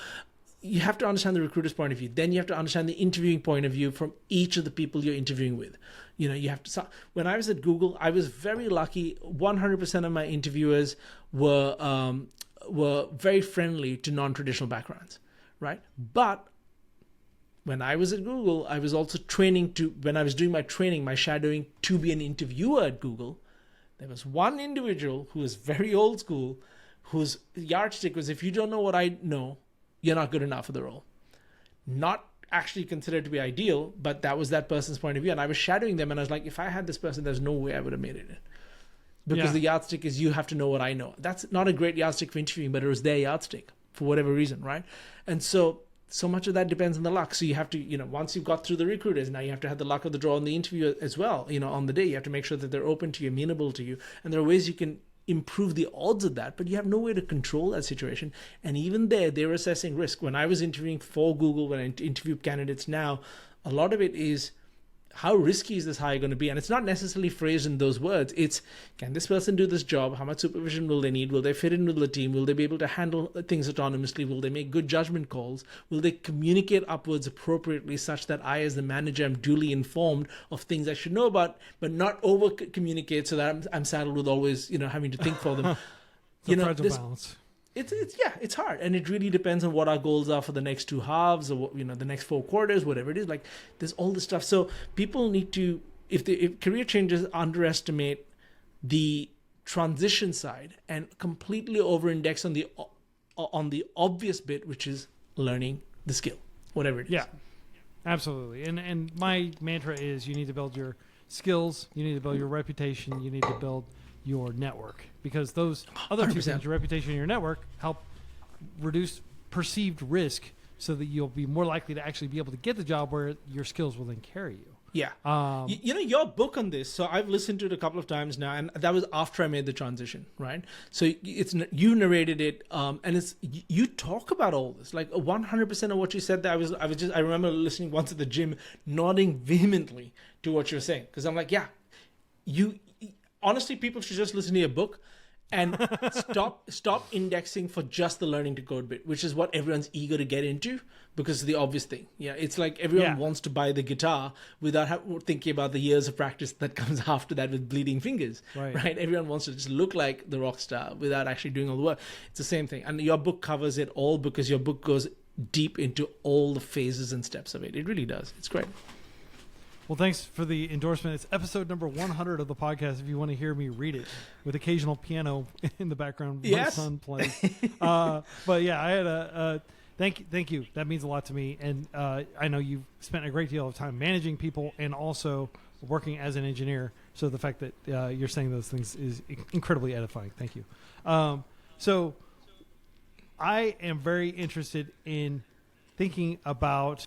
you have to understand the recruiter's point of view. Then you have to understand the interviewing point of view from each of the people you're interviewing with. You have to. When I was at Google, I was very lucky. 100% of my interviewers were very friendly to non-traditional backgrounds, right? But when I was at Google, I was also when I was doing my shadowing to be an interviewer at Google, there was one individual who was very old school, whose yardstick was, if you don't know what I know, you're not good enough for the role. Not actually considered to be ideal, but that was that person's point of view. And I was shadowing them and I was like, if I had this person, there's no way I would have made it in. Because the yardstick is, you have to know what I know. That's not a great yardstick for interviewing, but it was their yardstick for whatever reason, right? And so much of that depends on the luck. So you have to, once you've got through the recruiters, now you have to have the luck of the draw in the interview as well. On the day, you have to make sure that they're open to you, amenable to you. And there are ways you can improve the odds of that, but you have no way to control that situation. And even there, they're assessing risk. When I was interviewing for Google, when I interview candidates now, a lot of it is, how risky is this hire going to be? And it's not necessarily phrased in those words. It's, can this person do this job? How much supervision will they need? Will they fit in with the team? Will they be able to handle things autonomously? Will they make good judgment calls? Will they communicate upwards appropriately such that I, as the manager, am duly informed of things I should know about, but not over communicate so that I'm saddled with always, having to think for them. Balance. It's hard, and it really depends on what our goals are for the next 2 halves, or the next 4 quarters, whatever it is. Like, there's all this stuff. So people need to, if career changes, underestimate the transition side and completely over-index on the obvious bit, which is learning the skill, whatever it is. Yeah, absolutely. And my mantra is you need to build your skills, you need to build your reputation, you need to build your network, because those other 2 100%. things, your reputation and your network, help reduce perceived risk so that you'll be more likely to actually be able to get the job where your skills will then carry you. Yeah. Your book on this, so I've listened to it a couple of times now, and that was after I made the transition, right? So you narrated it, and you talk about all this, like 100% of what you said. That I remember listening once at the gym, nodding vehemently to what you're saying, because I'm like, yeah, honestly, people should just listen to your book and stop indexing for just the learning to code bit, which is what everyone's eager to get into because of the obvious thing. Yeah, it's like everyone wants to buy the guitar without thinking about the years of practice that comes after that with bleeding fingers, right? Everyone wants to just look like the rock star without actually doing all the work. It's the same thing. And your book covers it all because your book goes deep into all the phases and steps of it. It really does. It's great. Well, thanks for the endorsement. It's episode number 100 of the podcast if you want to hear me read it with occasional piano in the background. My son plays. But yeah, I had thank you. That means a lot to me. And I know you've spent a great deal of time managing people and also working as an engineer. So the fact that you're saying those things is incredibly edifying. Thank you. So I am very interested in thinking about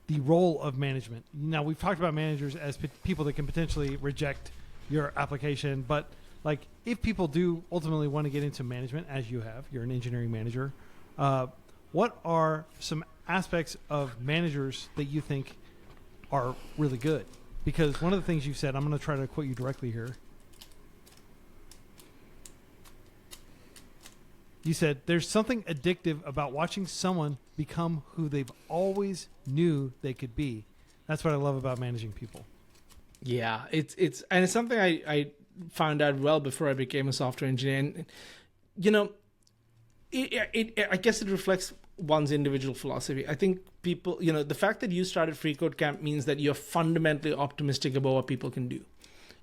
the role of management. Now, we've talked about managers as people that can potentially reject your application, but like if people do ultimately want to get into management, as you have, you're an engineering manager, what are some aspects of managers that you think are really good? Because one of the things you've said, I'm going to try to quote you directly here. You said, there's something addictive about watching someone become who they've always knew they could be. That's what I love about managing people. Yeah, it's something I found out well before I became a software engineer. And, you know, I guess it reflects one's individual philosophy. I think people, you know, the fact that you started freeCodeCamp means that you're fundamentally optimistic about what people can do.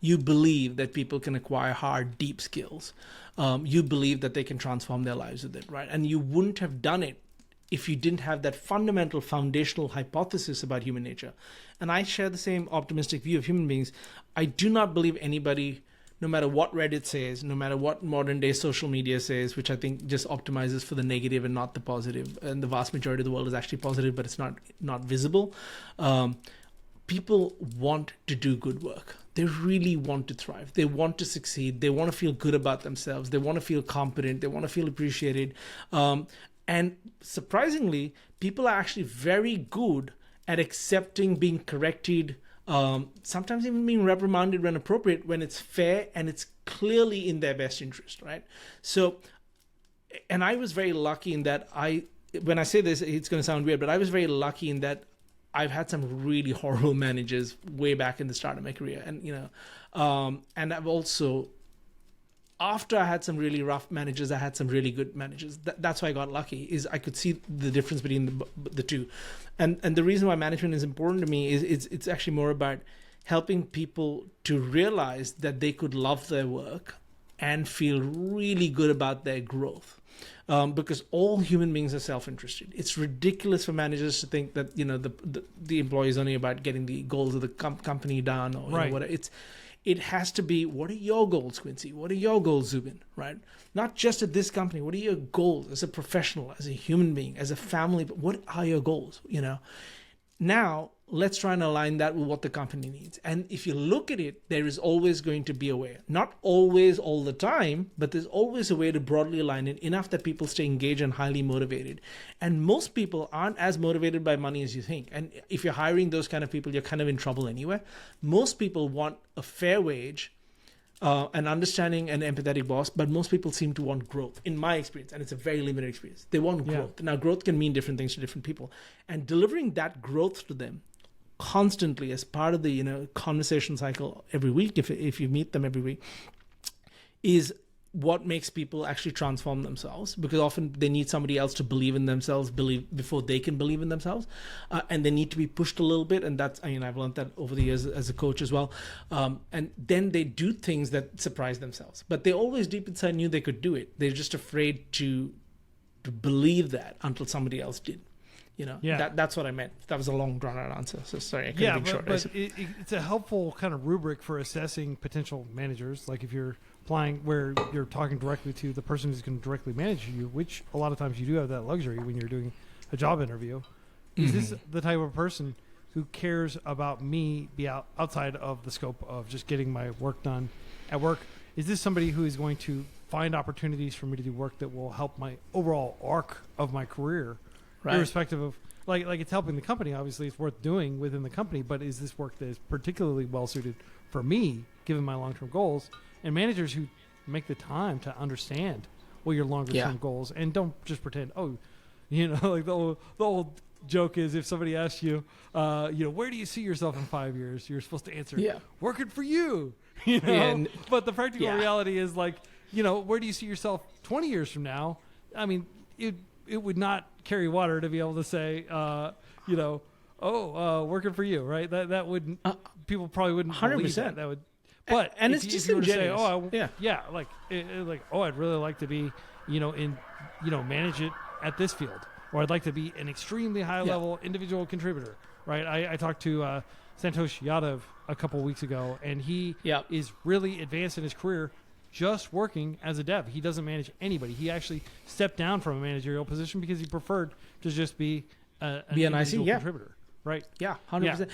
You believe that people can acquire hard, deep skills. You believe that they can transform their lives with it, right? And you wouldn't have done it if you didn't have that fundamental foundational hypothesis about human nature. And I share the same optimistic view of human beings. I do not believe anybody, no matter what Reddit says, no matter what modern day social media says, which I think just optimizes for the negative and not the positive. And the vast majority of the world is actually positive, but it's not visible. People want to do good work. They really want to thrive. They want to succeed. They want to feel good about themselves. They want to feel competent. They want to feel appreciated. And surprisingly, people are actually very good at accepting being corrected, sometimes even being reprimanded when appropriate, when it's fair and it's clearly in their best interest, right? So, and I was very lucky in that when I say this, it's going to sound weird, but I was very lucky in that I've had some really horrible managers way back in the start of my career. And, you know, and I've also, after I had some really rough managers, I had some really good managers. That's why I got lucky, is I could see the difference between the two. And the reason why management is important to me is it's actually more about helping people to realize that they could love their work and feel really good about their growth. Because all human beings are self-interested. It's ridiculous for managers to think that, you know, the employee is only about getting the goals of the company done, or right. You know, whatever. It has to be, what are your goals, Quincy? What are your goals, Zuben? Right? Not just at this company. What are your goals as a professional, as a human being, as a family? But what are your goals? You know. Now let's try and align that with what the company needs. And if you look at it, there is always going to be a way. Not always all the time, but there's always a way to broadly align it enough that people stay engaged and highly motivated. And most people aren't as motivated by money as you think. And if you're hiring those kind of people, you're kind of in trouble anyway. Most people want a fair wage, an understanding and empathetic boss, but most people seem to want growth, in my experience, and it's a very limited experience. They want growth. Now, growth can mean different things to different people. And delivering that growth to them constantly as part of the, you know, conversation cycle every week, if you meet them every week, is what makes people actually transform themselves, because often they need somebody else to believe in themselves, before they can believe in themselves, and they need to be pushed a little bit. And that's, I mean, I've learned that over the years as a coach as well. And then they do things that surprise themselves, but they always deep inside knew they could do it. They're just afraid to to believe that until somebody else did. Yeah. That's what I meant. That was a long drawn out answer. So sorry, I couldn't be short. But it's a helpful kind of rubric for assessing potential managers. Like if you're applying where you're talking directly to the person who's going to directly manage you, which a lot of times you do have that luxury when you're doing a job interview. Is this the type of person who cares about me outside of the scope of just getting my work done at work? Is this somebody who is going to find opportunities for me to do work that will help my overall arc of my career? Right. Irrespective of like it's helping the company, obviously it's worth doing within the company, but is this work that is particularly well suited for me given my long-term goals? And managers who make the time to understand what your longer-term goals and don't just pretend, like the old joke is if somebody asks you, where do you see yourself in 5 years? You're supposed to answer, working for you. But the practical reality is like, where do you see yourself 20 years from now? I mean, it would not carry water to be able to say, working for you, right? That wouldn't. People probably wouldn't. 100%. That would. But and it's just say, I'd really like to be, manage it at this field, or I'd like to be an extremely high level individual contributor, right? I talked to Santosh Yadav a couple of weeks ago, and he is really advanced in his career just working as a dev. He doesn't manage anybody. He actually stepped down from a managerial position because he preferred to just be an individual contributor. Right. Yeah, 100%.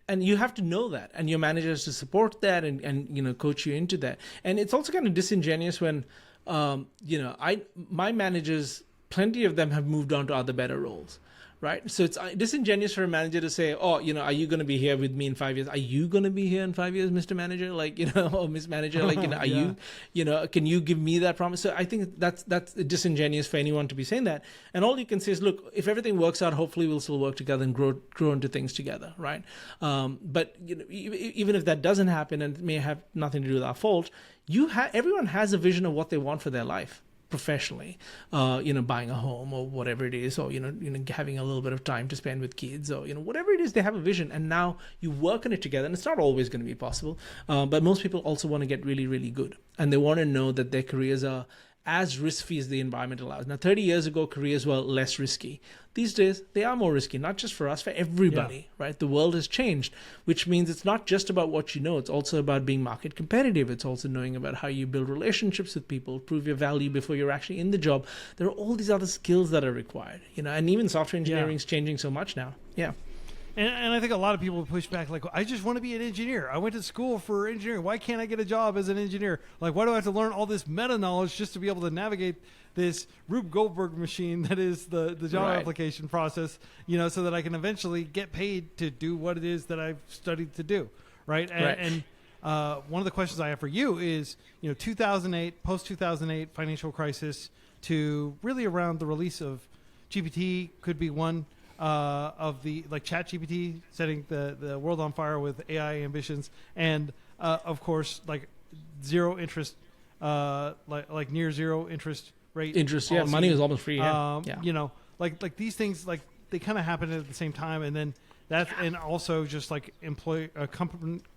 And you have to know that, and your manager has to support that and coach you into that. And it's also kind of disingenuous when my managers, plenty of them have moved on to other better roles. Right. So it's disingenuous for a manager to say, are you going to be here with me in 5 years? Are you going to be here in 5 years, Mr. Manager? Or Miss Manager, are you, can you give me that promise? So I think that's disingenuous for anyone to be saying that. And all you can say is, look, if everything works out, hopefully we'll still work together and grow into things together. Right. But even if that doesn't happen, and it may have nothing to do with our fault, everyone has a vision of what they want for their life. Professionally, buying a home or whatever it is, or having a little bit of time to spend with kids, or whatever it is, they have a vision, and now you work on it together. And it's not always going to be possible, but most people also want to get really, really good, and they want to know that their careers are as risky as the environment allows. Now, 30 years ago, careers were less risky. These days, they are more risky, not just for us, for everybody, right? The world has changed, which means it's not just about what you know. It's also about being market competitive. It's also knowing about how you build relationships with people, prove your value before you're actually in the job. There are all these other skills that are required, and even software engineering is changing so much now. Yeah. And I think a lot of people push back, like, I just want to be an engineer. I went to school for engineering. Why can't I get a job as an engineer? Like, why do I have to learn all this meta knowledge just to be able to navigate this Rube Goldberg machine that is the job application process, so that I can eventually get paid to do what it is that I've studied to do, right? And one of the questions I have for you is, 2008, post-2008 financial crisis to really around the release of GPT could be one of the, like ChatGPT setting the world on fire with AI ambitions, and of course like zero interest, like near zero interest rate. Interest, policy. Money is almost free. Like these things, like they kind of happen at the same time, and then that's and also just like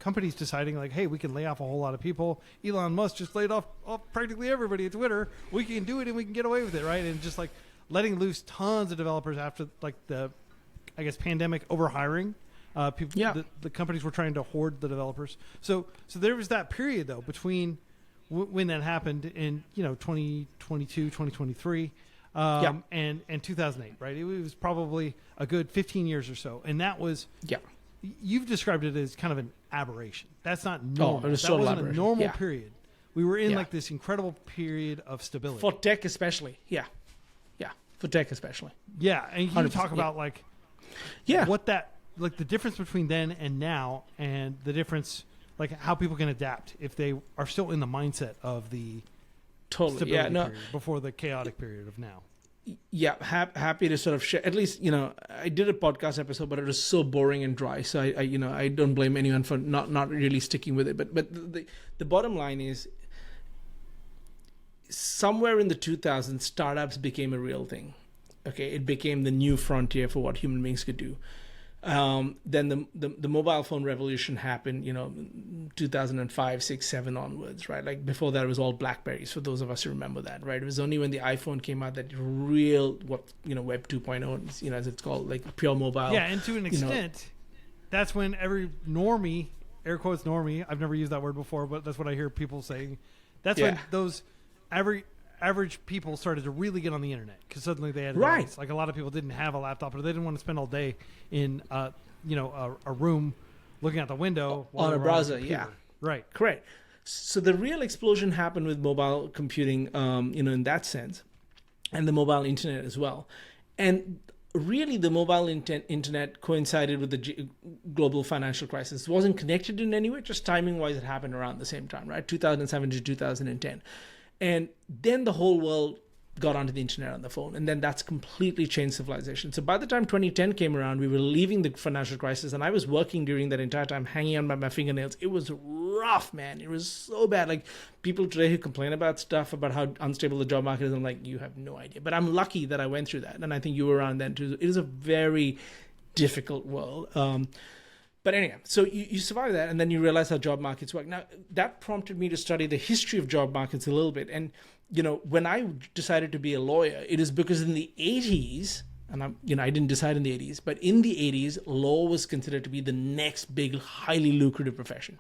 companies deciding like, hey, we can lay off a whole lot of people. Elon Musk just laid off practically everybody at Twitter. We can do it and we can get away with it, right? And just like letting loose tons of developers after like the, I guess, pandemic overhiring. People, the companies were trying to hoard the developers. So there was that period though between when that happened in 2022, 2023, and 2008, right? It was probably a good 15 years or so, and that was You've described it as kind of an aberration. That's not normal. That wasn't a normal period. We were in like this incredible period of stability for tech, especially. For tech, especially. Yeah, and you talk about like, what that like the difference between then and now, and the difference like how people can adapt if they are still in the mindset of the stability period before the chaotic period of now. Yeah, happy to sort of share. At least I did a podcast episode, but it was so boring and dry. So I don't blame anyone for not really sticking with it. But the bottom line is, somewhere in the 2000s, startups became a real thing. Okay, it became the new frontier for what human beings could do. Then the mobile phone revolution happened, 2005, 6, 7 onwards, right? Like before that, it was all Blackberries, for those of us who remember that, right? It was only when the iPhone came out that real, Web 2.0, as it's called, like pure mobile. Yeah, and to an extent, that's when every normie, air quotes normie, I've never used that word before, but that's what I hear people saying. That's when those average people started to really get on the internet, because suddenly they had device. Like a lot of people didn't have a laptop, or they didn't want to spend all day in a room looking out the window on a browser. Yeah, right, correct. So the real explosion happened with mobile computing, in that sense, and the mobile internet as well. And really, the mobile internet coincided with the global financial crisis. It wasn't connected in any way, just timing wise, it happened around the same time, right? 2007 to 2010. And then the whole world got onto the internet on the phone. And then that's completely changed civilization. So by the time 2010 came around, we were leaving the financial crisis. And I was working during that entire time, hanging on by my fingernails. It was rough, man. It was so bad. Like people today who complain about stuff, about how unstable the job market is, I'm like, you have no idea. But I'm lucky that I went through that. And I think you were around then too. It is a very difficult world. But anyway, so you survive that, and then you realize how job markets work. Now, that prompted me to study the history of job markets a little bit. And, when I decided to be a lawyer, it is because in the 80s, and I didn't decide in the 80s, but in the 80s, law was considered to be the next big, highly lucrative profession.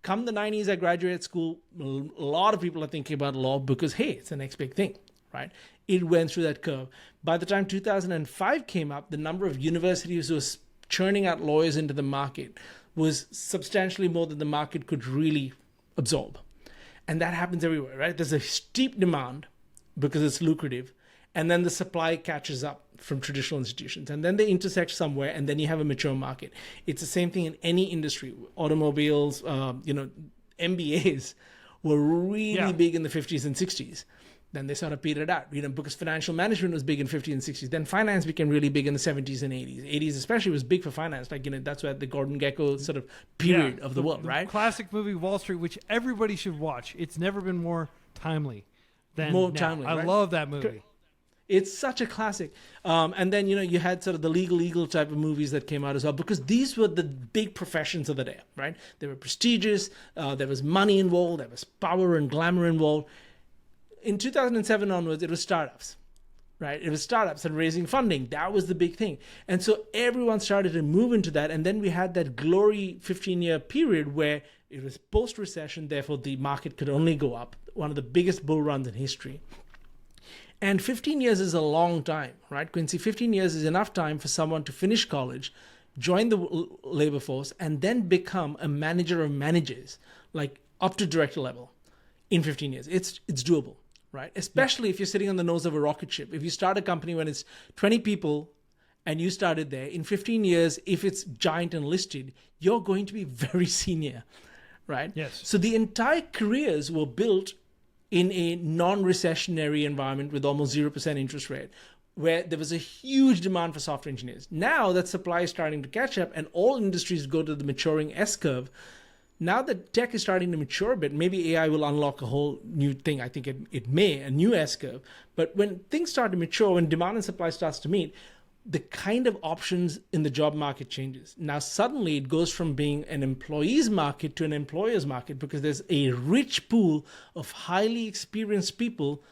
Come the 90s, I graduated school. A lot of people are thinking about law because, hey, it's the next big thing, right? It went through that curve. By the time 2005 came up, the number of universities was churning out lawyers into the market was substantially more than the market could really absorb. And that happens everywhere, right? There's a steep demand because it's lucrative, and then the supply catches up from traditional institutions, and then they intersect somewhere, and then you have a mature market. It's the same thing in any industry. Automobiles, MBAs were really big in the 50s and 60s. Then they sort of petered out, because financial management was big in 50s and 60s. Then finance became really big in the 70s and 80s. 80s especially was big for finance. Like, that's where the Gordon Gekko sort of period of the world, right? Classic movie Wall Street, which everybody should watch. It's never been more timely than now. Timely, I right? love that movie. It's such a classic. And then, you had sort of the legal type of movies that came out as well, because these were the big professions of the day, right? They were prestigious. There was money involved. There was power and glamour involved. In 2007 onwards, it was startups, right? It was startups and raising funding. That was the big thing. And so everyone started to move into that. And then we had that glory 15-year period where it was post-recession. Therefore, the market could only go up. One of the biggest bull runs in history. And 15 years is a long time, right, Quincy? 15 years is enough time for someone to finish college, join the labor force, and then become a manager of managers, like up to director level in 15 years. It's doable. Right, especially if you're sitting on the nose of a rocket ship. If you start a company when it's 20 people and you started there, in 15 years, if it's giant and listed, you're going to be very senior, right? Yes. So the entire careers were built in a non-recessionary environment with almost 0% interest rate, where there was a huge demand for software engineers. Now that supply is starting to catch up and all industries go to the maturing S-curve, now that tech is starting to mature a bit, maybe AI will unlock a whole new thing. I think it may, a new S-curve. But when things start to mature, when demand and supply starts to meet, the kind of options in the job market changes. Now, suddenly it goes from being an employee's market to an employer's market, because there's a rich pool of highly experienced people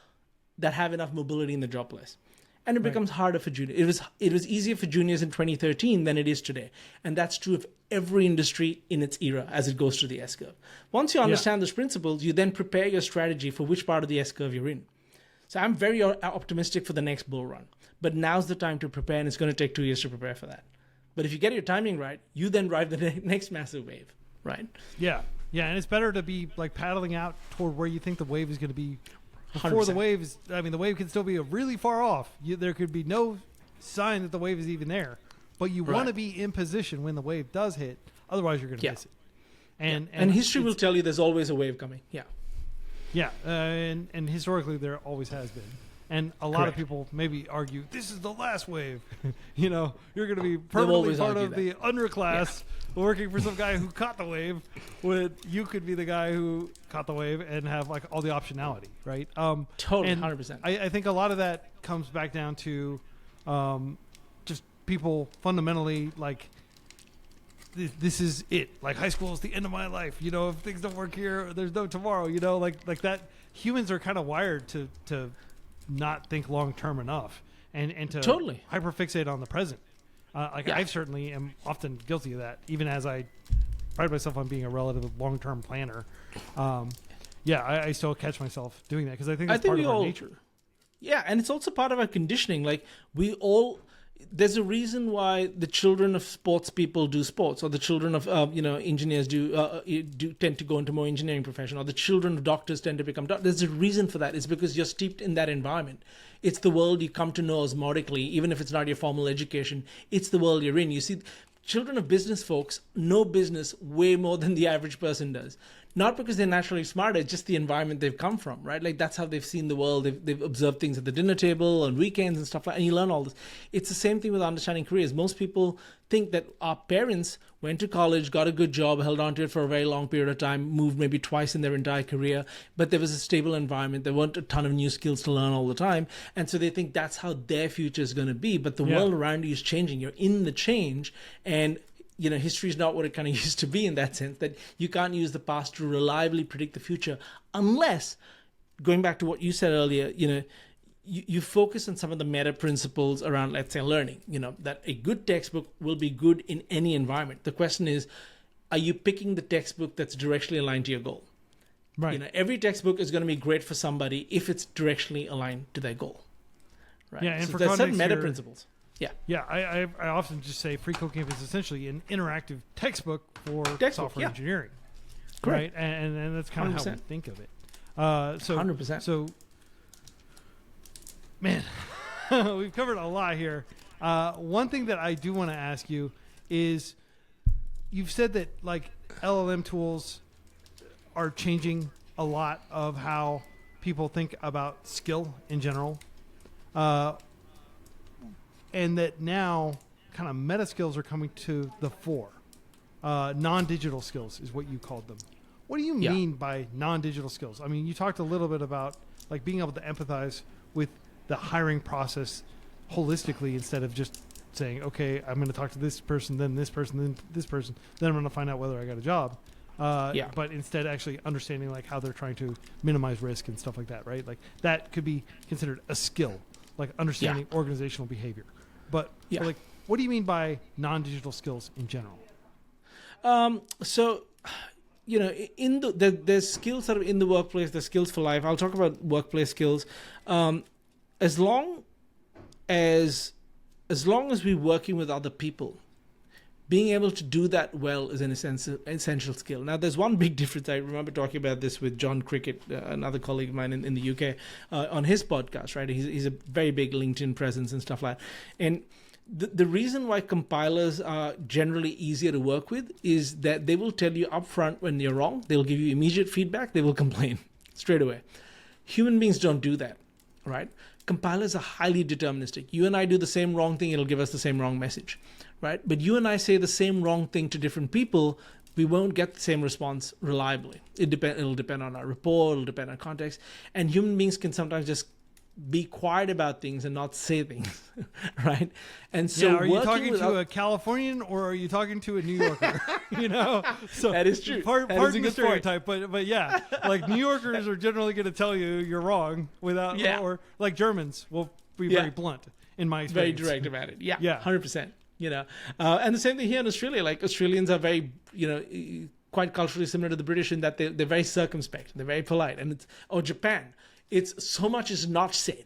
that have enough mobility in the job place. And it becomes harder for juniors. It was easier for juniors in 2013 than it is today. And that's true of every industry in its era as it goes through the S-curve. Once you understand those principles, you then prepare your strategy for which part of the S-curve you're in. So I'm very optimistic for the next bull run. But now's the time to prepare, and it's going to take 2 years to prepare for that. But if you get your timing right, you then ride the next massive wave, right? Yeah. Yeah, and it's better to be like paddling out toward where you think the wave is going to be before 100%. the wave is. I mean, the wave can still be really far off. There could be no sign that the wave is even there. But you want to be in position when the wave does hit. Otherwise, you're going to miss it. And history will tell you there's always a wave coming. Yeah. Yeah, and historically there always has been. And a lot of people maybe argue, this is the last wave. You're going to be permanently part of the underclass working for some guy who caught the wave. When you could be the guy who caught the wave and have like all the optionality, right? Totally, and 100%. I think a lot of that comes back down to just people fundamentally like this is it. Like high school is the end of my life. You know, if things don't work here, there's no tomorrow. You know, like that. Humans are kind of wired to not think long term enough, and to totally hyperfixate on the present. I certainly am often guilty of that, even as I pride myself on being a relative long term planner. I still catch myself doing that because I think that's part of our nature. Yeah, and it's also part of our conditioning. Like there's a reason why the children of sports people do sports, or the children of engineers do tend to go into more engineering profession, or the children of doctors tend to become doctors. There's a reason for that. It's because you're steeped in that environment. It's the world you come to know osmotically, even if it's not your formal education. It's the world you're in. You see, children of business folks know business way more than the average person does. Not because they're naturally smarter, it's just the environment they've come from, right? Like that's how they've seen the world. They've observed things at the dinner table on weekends and stuff like that, and you learn all this. It's the same thing with understanding careers. Most people think that our parents went to college, got a good job, held on to it for a very long period of time, moved maybe twice in their entire career, but there was a stable environment. There weren't a ton of new skills to learn all the time, and so they think that's how their future is going to be. But the world around you is changing. You're in the change, and history is not what it kind of used to be in that sense, that you can't use the past to reliably predict the future unless, going back to what you said earlier, you focus on some of the meta principles around, let's say, learning, that a good textbook will be good in any environment. The question is, are you picking the textbook that's directionally aligned to your goal? Right. Every textbook is going to be great for somebody if it's directionally aligned to their goal. Right. Yeah, and so for there's context certain meta here, principles. Yeah, I often just say FreeCodeCamp is essentially an interactive textbook for software engineering. Correct. Right? And that's kind of how we think of it. 100%. So, man, we've covered a lot here. One thing that I do want to ask you is, you've said that like LLM tools are changing a lot of how people think about skill in general. And that now kind of meta skills are coming to the fore. Non-digital skills is what you called them. What do you mean by non-digital skills? I mean, you talked a little bit about like being able to empathize with the hiring process holistically instead of just saying, okay, I'm going to talk to this person, then this person, then this person, then I'm going to find out whether I got a job. But instead actually understanding like how they're trying to minimize risk and stuff like that, right? Like that could be considered a skill, like understanding organizational behavior. But like, what do you mean by non-digital skills in general? In there's skills that are in the workplace, there's skills for life. I'll talk about workplace skills. As long as we're working with other people, being able to do that well is an essential skill. Now, there's one big difference. I remember talking about this with John Cricket, another colleague of mine in the UK, on his podcast, right? He's a very big LinkedIn presence and stuff like that. And the reason why compilers are generally easier to work with is that they will tell you upfront when you're wrong. They'll give you immediate feedback. They will complain straight away. Human beings don't do that, right? Compilers are highly deterministic. You and I do the same wrong thing, it'll give us the same wrong message, right? But you and I say the same wrong thing to different people, we won't get the same response reliably. It'll depend on our rapport, it'll depend on context. And human beings can sometimes just be quiet about things and not say things, right? And so, are you talking to a Californian or are you talking to a New Yorker? So that is true. Pardon the stereotype, but yeah, like New Yorkers are generally going to tell you you're wrong without, or like Germans will be very blunt in my experience. Very direct about it. Yeah, 100%. And the same thing here in Australia. Like Australians are very, quite culturally similar to the British in that they're very circumspect, they're very polite, and Japan. It's so much is not said.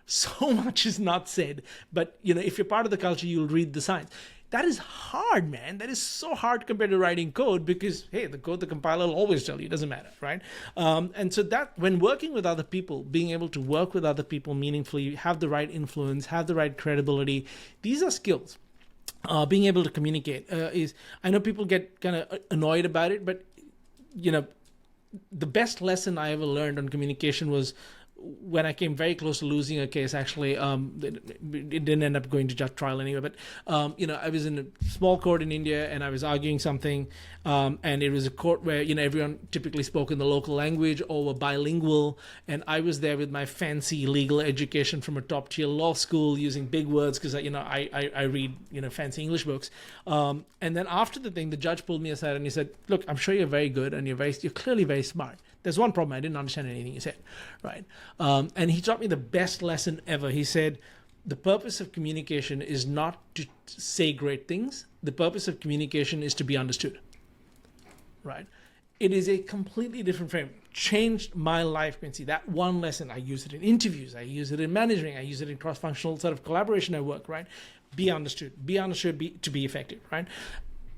So much is not said. But, if you're part of the culture, you'll read the signs. That is hard, man. That is so hard compared to writing code because, hey, the code the compiler will always tell you. It doesn't matter, right? And so that when working with other people, being able to work with other people meaningfully, have the right influence, have the right credibility, these are skills. Being able to communicate is, I know people get kind of annoyed about it, but, the best lesson I ever learned on communication was when I came very close to losing a case, actually, it didn't end up going to judge trial anyway. But I was in a small court in India, and I was arguing something, and it was a court where everyone typically spoke in the local language or were bilingual, and I was there with my fancy legal education from a top tier law school, using big words because I read fancy English books. And then after the thing, the judge pulled me aside and he said, "Look, I'm sure you're very good and you're clearly very smart. There's one problem. I didn't understand anything you said," right? And he taught me the best lesson ever. He said, the purpose of communication is not to say great things. The purpose of communication is to be understood, right? It is a completely different frame. Changed my life, Quincy. That one lesson, I use it in interviews. I use it in managing. I use it in cross-functional sort of collaboration at work, right? Be understood. Be understood to be effective, right?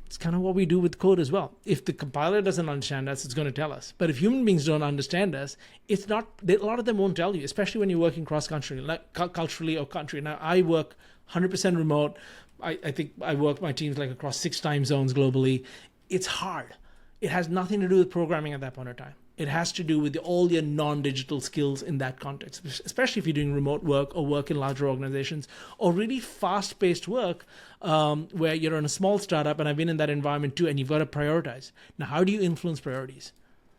It's kind of what we do with code as well. If the compiler doesn't understand us, it's going to tell us. But if human beings don't understand us, it's not. A lot of them won't tell you, especially when you're working cross-country, like culturally or country. Now, I work 100% remote. I think I work my teams like across 6 time zones globally. It's hard. It has nothing to do with programming at that point in time. It has to do with all your non-digital skills in that context, especially if you're doing remote work or work in larger organizations or really fast-paced work where you're in a small startup, and I've been in that environment too, and you've got to prioritize. Now, how do you influence priorities?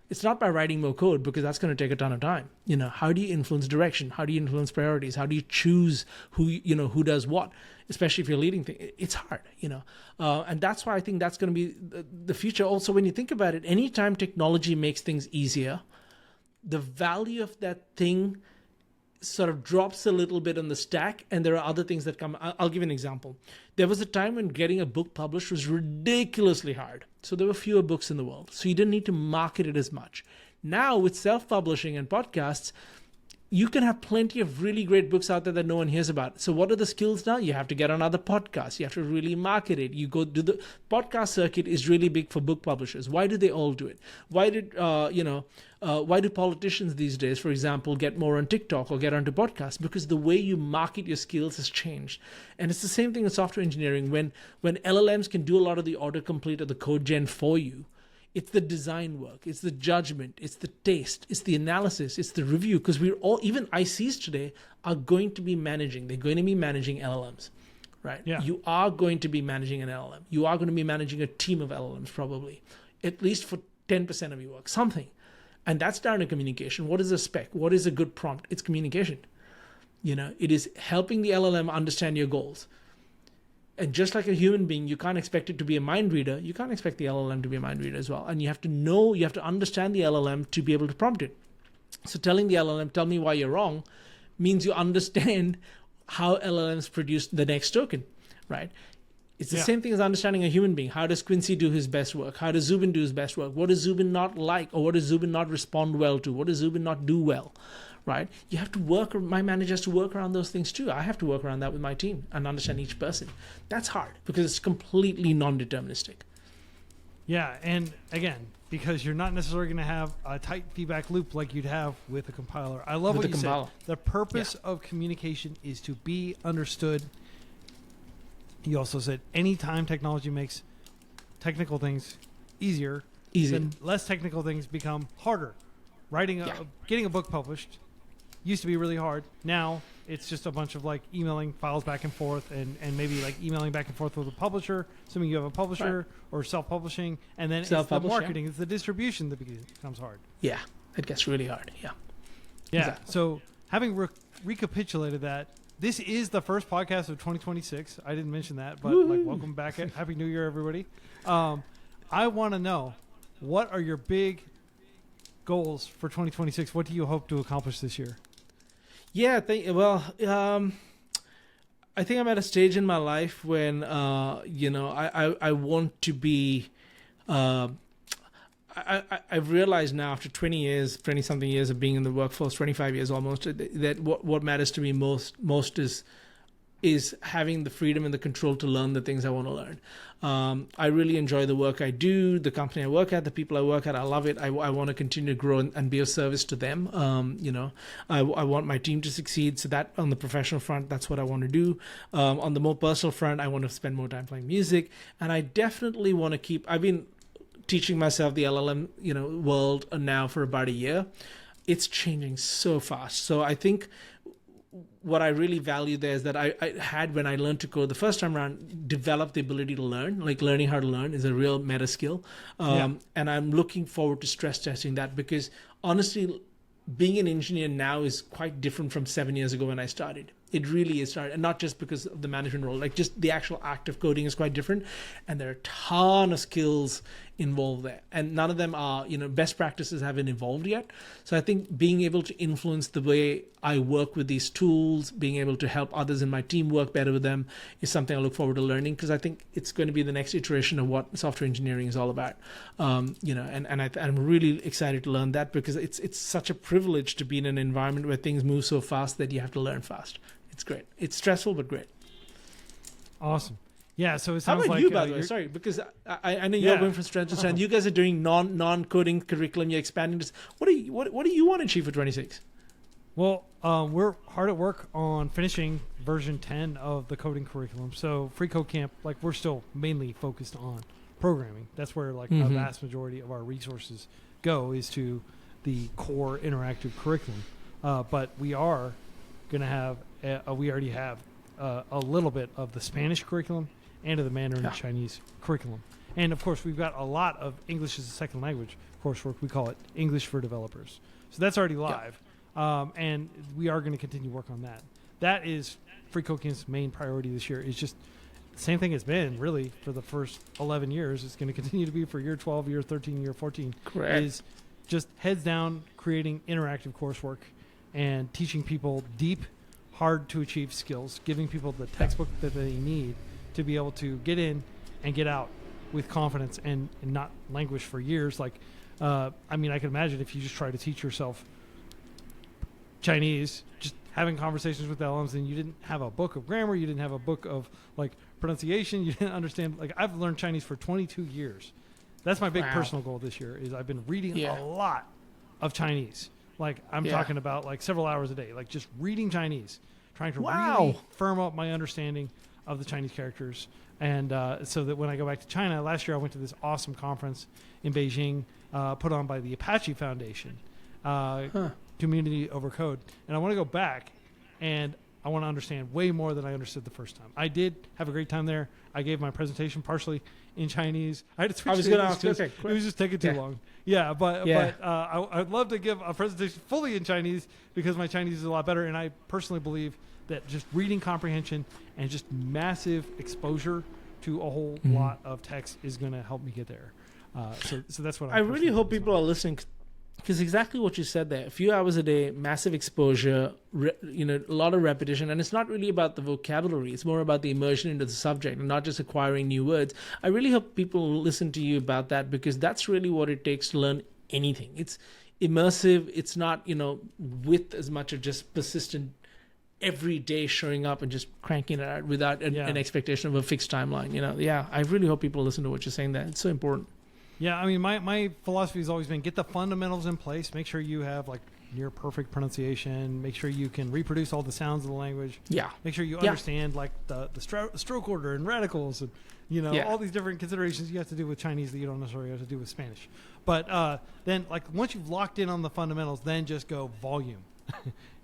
It's not by writing more code, because that's going to take a ton of time. How do you influence direction? How do you influence priorities? How do you choose who does what? Especially if you're leading things, it's hard, and that's why I think that's going to be the future. Also, when you think about it, anytime technology makes things easier, the value of that thing sort of drops a little bit on the stack, and there are other things that come. I'll give you an example. There was a time when getting a book published was ridiculously hard. So there were fewer books in the world. So you didn't need to market it as much. Now, with self-publishing and podcasts, you can have plenty of really great books out there that no one hears about. So what are the skills now? You have to get on other podcasts. You have to really market it. You go do the podcast circuit is really big for book publishers. Why do they all do it? Why do politicians these days, for example, get more on TikTok or get onto podcasts? Because the way you market your skills has changed. And it's the same thing in software engineering. When LLMs can do a lot of the autocomplete or the code gen for you, it's the design work, it's the judgment, it's the taste, it's the analysis, it's the review. Because we're all, even ICs today, are going to be managing. They're going to be managing LLMs, right? Yeah. You are going to be managing an LLM. You are going to be managing a team of LLMs probably, at least for 10% of your work, something. And that's down to communication. What is a spec? What is a good prompt? It's communication. It is helping the LLM understand your goals. And just like a human being, you can't expect it to be a mind reader. You can't expect the LLM to be a mind reader as well. And you have to understand the LLM to be able to prompt it. So telling the LLM, tell me why you're wrong, means you understand how LLMs produce the next token, right? It's the same thing as understanding a human being. How does Quincy do his best work? How does Zuben do his best work? What does Zuben not like? Or what does Zuben not respond well to? What does Zuben not do well? Right? You have to my manager has to work around those things too. I have to work around that with my team and understand each person. That's hard because it's completely non-deterministic. Yeah, and again, because you're not necessarily going to have a tight feedback loop like you'd have with a compiler. I love what you said. The purpose of communication is to be understood. You also said anytime technology makes technical things easier, then less technical things become harder. Getting a book published used to be really hard. Now it's just a bunch of emailing files back and forth and maybe emailing back and forth with a publisher, assuming you have a publisher or self-publishing, and then it's the marketing, it's the distribution that becomes hard. Yeah, it gets really hard. Yeah. Exactly. So having recapitulated that, this is the first podcast of 2026. I didn't mention that, but welcome back. Happy New Year, everybody. I want to know, what are your big goals for 2026? What do you hope to accomplish this year? Yeah, I think I'm at a stage in my life when I want to be. I've realized now after 20 something years of being in the workforce, 25 years almost, that what matters to me most is having the freedom and the control to learn the things I want to learn. I really enjoy the work I do, the company I work at, the people I work at. I love it. I want to continue to grow and be of service to them. I want my team to succeed. So that on the professional front, that's what I want to do. On the more personal front, I want to spend more time playing music. And I definitely want to I've been teaching myself the LLM, world now for about a year. it's changing so fast. So I think what I really value there is that I had, when I learned to code the first time around, developed the ability to learn. Like learning how to learn is a real meta skill. And I'm looking forward to stress testing that, because honestly, being an engineer now is quite different from 7 years ago when I started. It really is started, and not just because of the management role, like just the actual act of coding is quite different. And there are a ton of skills involved there. And none of them are, best practices haven't evolved yet. So I think being able to influence the way I work with these tools, being able to help others in my team work better with them is something I look forward to learning, because I think it's going to be the next iteration of what software engineering is all about. I'm really excited to learn that, because it's such a privilege to be in an environment where things move so fast that you have to learn fast. It's great. It's stressful, but great. Awesome. Yeah, so it How sounds about like you, by the way? Sorry, because I know you're going from strength to strength. You guys are doing non-coding curriculum. You're expanding this. What do you want to achieve for 26? Well, we're hard at work on finishing version 10 of the coding curriculum. So freeCodeCamp, like, we're still mainly focused on programming. That's where a vast majority of our resources go, is to the core interactive curriculum. But we are going to have, we already have a little bit of the Spanish curriculum and of the Mandarin and Chinese curriculum. And of course, we've got a lot of English as a second language coursework. We call it English for Developers. So that's already live. And we are going to continue work on that. That is freeCodeCamp's main priority this year. Is just the same thing it's been really for the first 11 years. It's going to continue to be for year 12, year 13, year 14. Correct. Is just heads down creating interactive coursework and teaching people deep, hard to achieve skills, giving people the textbook that they need to be able to get in and get out with confidence and not languish for years. Like, I can imagine if you just try to teach yourself Chinese, just having conversations with LLMs, and you didn't have a book of grammar, you didn't have a book of like pronunciation, you didn't understand. Like, I've learned Chinese for 22 years. That's my big personal goal this year. Is I've been reading a lot of Chinese. Like, I'm talking about like several hours a day, like just reading Chinese, trying to really firm up my understanding of the Chinese characters. And so that when I go back to China, last year I went to this awesome conference in Beijing, put on by the Apache Foundation, Community Over Code. And I want to go back, and I want to understand way more than I understood the first time. I did have a great time there. I gave my presentation partially in Chinese. I had to switch. I was going to ask. It was just taking too long. Yeah, but I'd love to give a presentation fully in Chinese, because my Chinese is a lot better, and I personally believe that just reading comprehension and just massive exposure to a whole lot of text is going to help me get there. So that's what I really hope people are listening, because exactly what you said there, a few hours a day, massive exposure, a lot of repetition. And it's not really about the vocabulary. It's more about the immersion into the subject and not just acquiring new words. I really hope people listen to you about that, because that's really what it takes to learn anything. It's immersive. It's not, with as much of just persistent every day showing up and just cranking it out without an expectation of a fixed timeline. I really hope people listen to what you're saying there. It's so important. Yeah, I mean, my philosophy has always been get the fundamentals in place. Make sure you have like near perfect pronunciation. Make sure you can reproduce all the sounds of the language. Yeah. Make sure you understand like the stroke order and radicals and all these different considerations you have to do with Chinese that you don't necessarily have to do with Spanish. But then like once you've locked in on the fundamentals, then just go volume.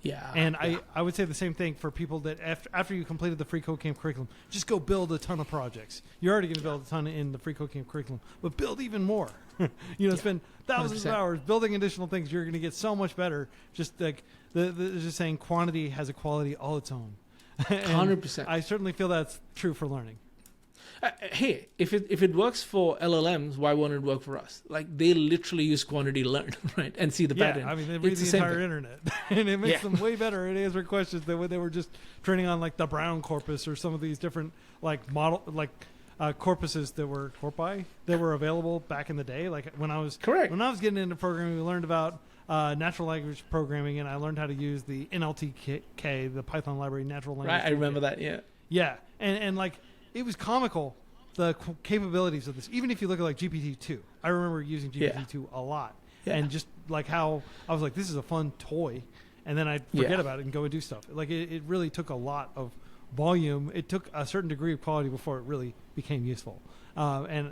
And I would say the same thing for people that after you completed the freeCodeCamp curriculum, just go build a ton of projects. You're already going to build a ton in the freeCodeCamp curriculum, but build even more. Spend thousands 100%. Of hours building additional things. You're going to get so much better. Just like just saying, quantity has a quality all its own. 100%. I certainly feel that's true for learning. Hey, if it works for LLMs, why won't it work for us? Like, they literally use quantity to learn, right, and see the pattern. I mean, they read the entire internet, and it makes them way better at answering questions than when they were just training on like the Brown corpus or some of these different like model corpuses that were corpi that were available back in the day. Like when I was getting into programming, we learned about natural language programming, and I learned how to use the NLTK, the Python library natural language. Right, I remember that. Yeah, and like. It was comical, the capabilities of this. Even if you look at like GPT-2, I remember using GPT-2 a lot, and just like how I was like, "This is a fun toy," and then I'd forget about it and go and do stuff. Like it really took a lot of volume. It took a certain degree of quality before it really became useful. I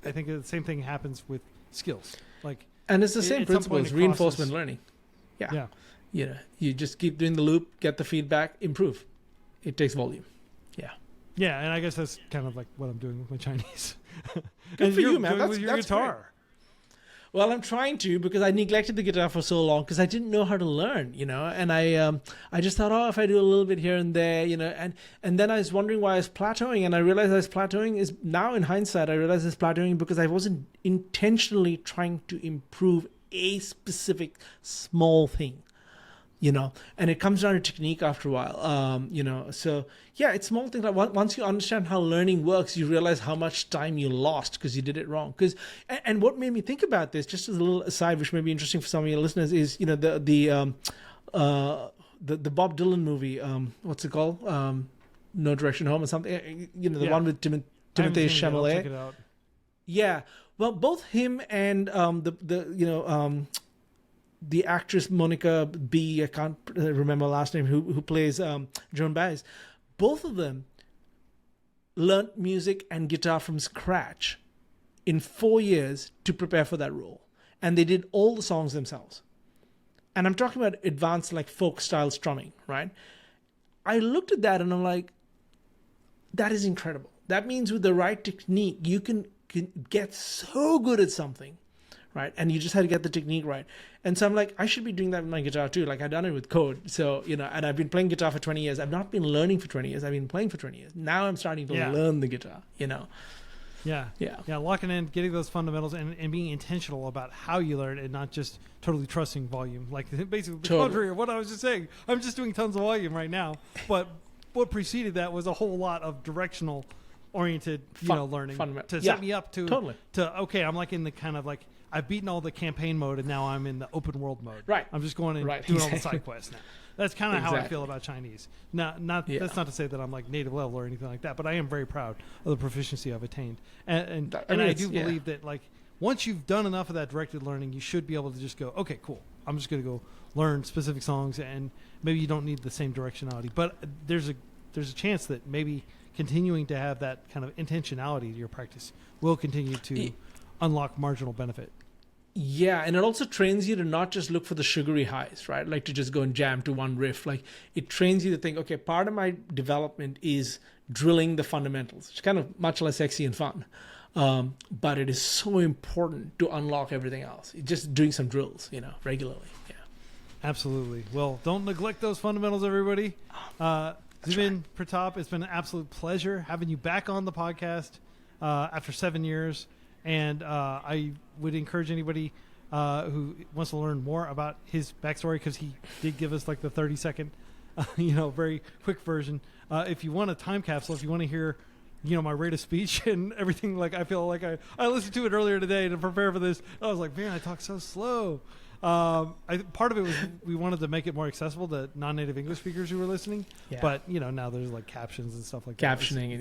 think the same thing happens with skills. Like, and it's the same principle as reinforcement learning. Yeah. You just keep doing the loop, get the feedback, improve. It takes volume. Yeah. Yeah, and I guess that's kind of like what I'm doing with my Chinese. Good for you, man. With your guitar. Great. Well, I'm trying to, because I neglected the guitar for so long because I didn't know how to learn, and I just thought, if I do a little bit here and there, and then I was wondering why I was plateauing, and I realized I was plateauing is now in hindsight, I realized I was plateauing because I wasn't intentionally trying to improve a specific small thing. And it comes down to technique after a while, so yeah, it's small things. Like once you understand how learning works, you realize how much time you lost because you did it wrong. And what made me think about this, just as a little aside, which may be interesting for some of your listeners, is the Bob Dylan movie, what's it called? No Direction Home or something. The one with Timothée Chalamet. Check it out. Yeah, well, both him and the actress Monica B, I can't remember her last name, who plays Joan Baez, both of them learnt music and guitar from scratch in 4 years to prepare for that role. And they did all the songs themselves. And I'm talking about advanced, like, folk style strumming, right? I looked at that and I'm like, that is incredible. That means with the right technique, you can get so good at something. Right. And you just had to get the technique right. And so I'm like, I should be doing that with my guitar too. Like, I've done it with code. So, and I've been playing guitar for 20 years. I've not been learning for 20 years. I've been playing for 20 years. Now I'm starting to learn the guitar, Yeah. Locking in, getting those fundamentals and being intentional about how you learn and not just totally trusting volume. Like, basically the contrary of what I was just saying. I'm just doing tons of volume right now. But what preceded that was a whole lot of directional oriented, learning to set me up to, okay, I'm like in the kind of like, I've beaten all the campaign mode and now I'm in the open world mode. Right. I'm just going and doing all the side quests now. That's kind of how I feel about Chinese. That's not to say that I'm like native level or anything like that, but I am very proud of the proficiency I've attained. And I do believe that, like, once you've done enough of that directed learning, you should be able to just go, okay, cool. I'm just going to go learn specific songs, and maybe you don't need the same directionality. But there's a chance that maybe continuing to have that kind of intentionality to your practice will continue to unlock marginal benefit. Yeah, and it also trains you to not just look for the sugary highs, right? Like to just go and jam to one riff. Like, it trains you to think, okay, part of my development is drilling the fundamentals. It's kind of much less sexy and fun. But it is so important to unlock everything else. Just doing some drills, regularly. Yeah. Absolutely. Well, don't neglect those fundamentals, everybody. Zubin Pratap, it's been an absolute pleasure having you back on the podcast after 7 years. And I would encourage anybody who wants to learn more about his backstory, because he did give us like the 30-second, very quick version. If you want a time capsule, if you want to hear, my rate of speech and everything, like I feel like I listened to it earlier today to prepare for this. I was like, man, I talk so slow. Part of it was we wanted to make it more accessible to non-native English speakers who were listening. Yeah. But, now there's like captions and stuff like that. Captioning,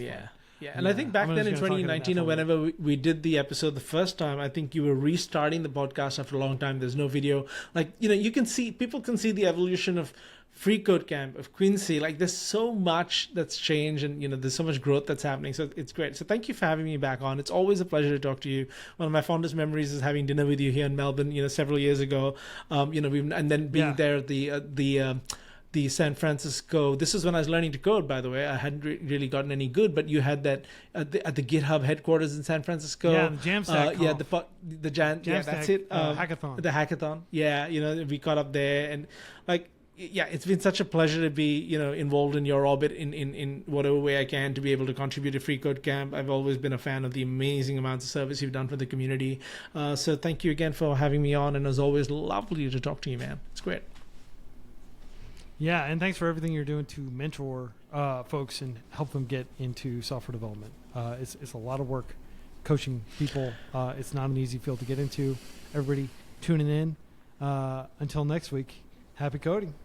Yeah, and I think back then in 2019 or whenever we did the episode the first time, I think you were restarting the podcast after a long time. There's no video. Like, people can see the evolution of freeCodeCamp, of Quincy. Like, there's so much that's changed, and, there's so much growth that's happening. So it's great. So thank you for having me back on. It's always a pleasure to talk to you. One of my fondest memories is having dinner with you here in Melbourne, several years ago. And then being there at the San Francisco. This is when I was learning to code, by the way. I hadn't really gotten any good, but you had that at the GitHub headquarters in San Francisco. Yeah, the Jamstack. The Jamstack. Yeah, that's it. Hackathon. The hackathon. Yeah, we caught up there, and it's been such a pleasure to be, involved in your orbit in whatever way I can to be able to contribute to freeCodeCamp. I've always been a fan of the amazing amounts of service you've done for the community. So thank you again for having me on, and as always, lovely to talk to you, man. It's great. Yeah, and thanks for everything you're doing to mentor folks and help them get into software development. It's a lot of work coaching people. It's not an easy field to get into. Everybody tuning in. Until next week, happy coding.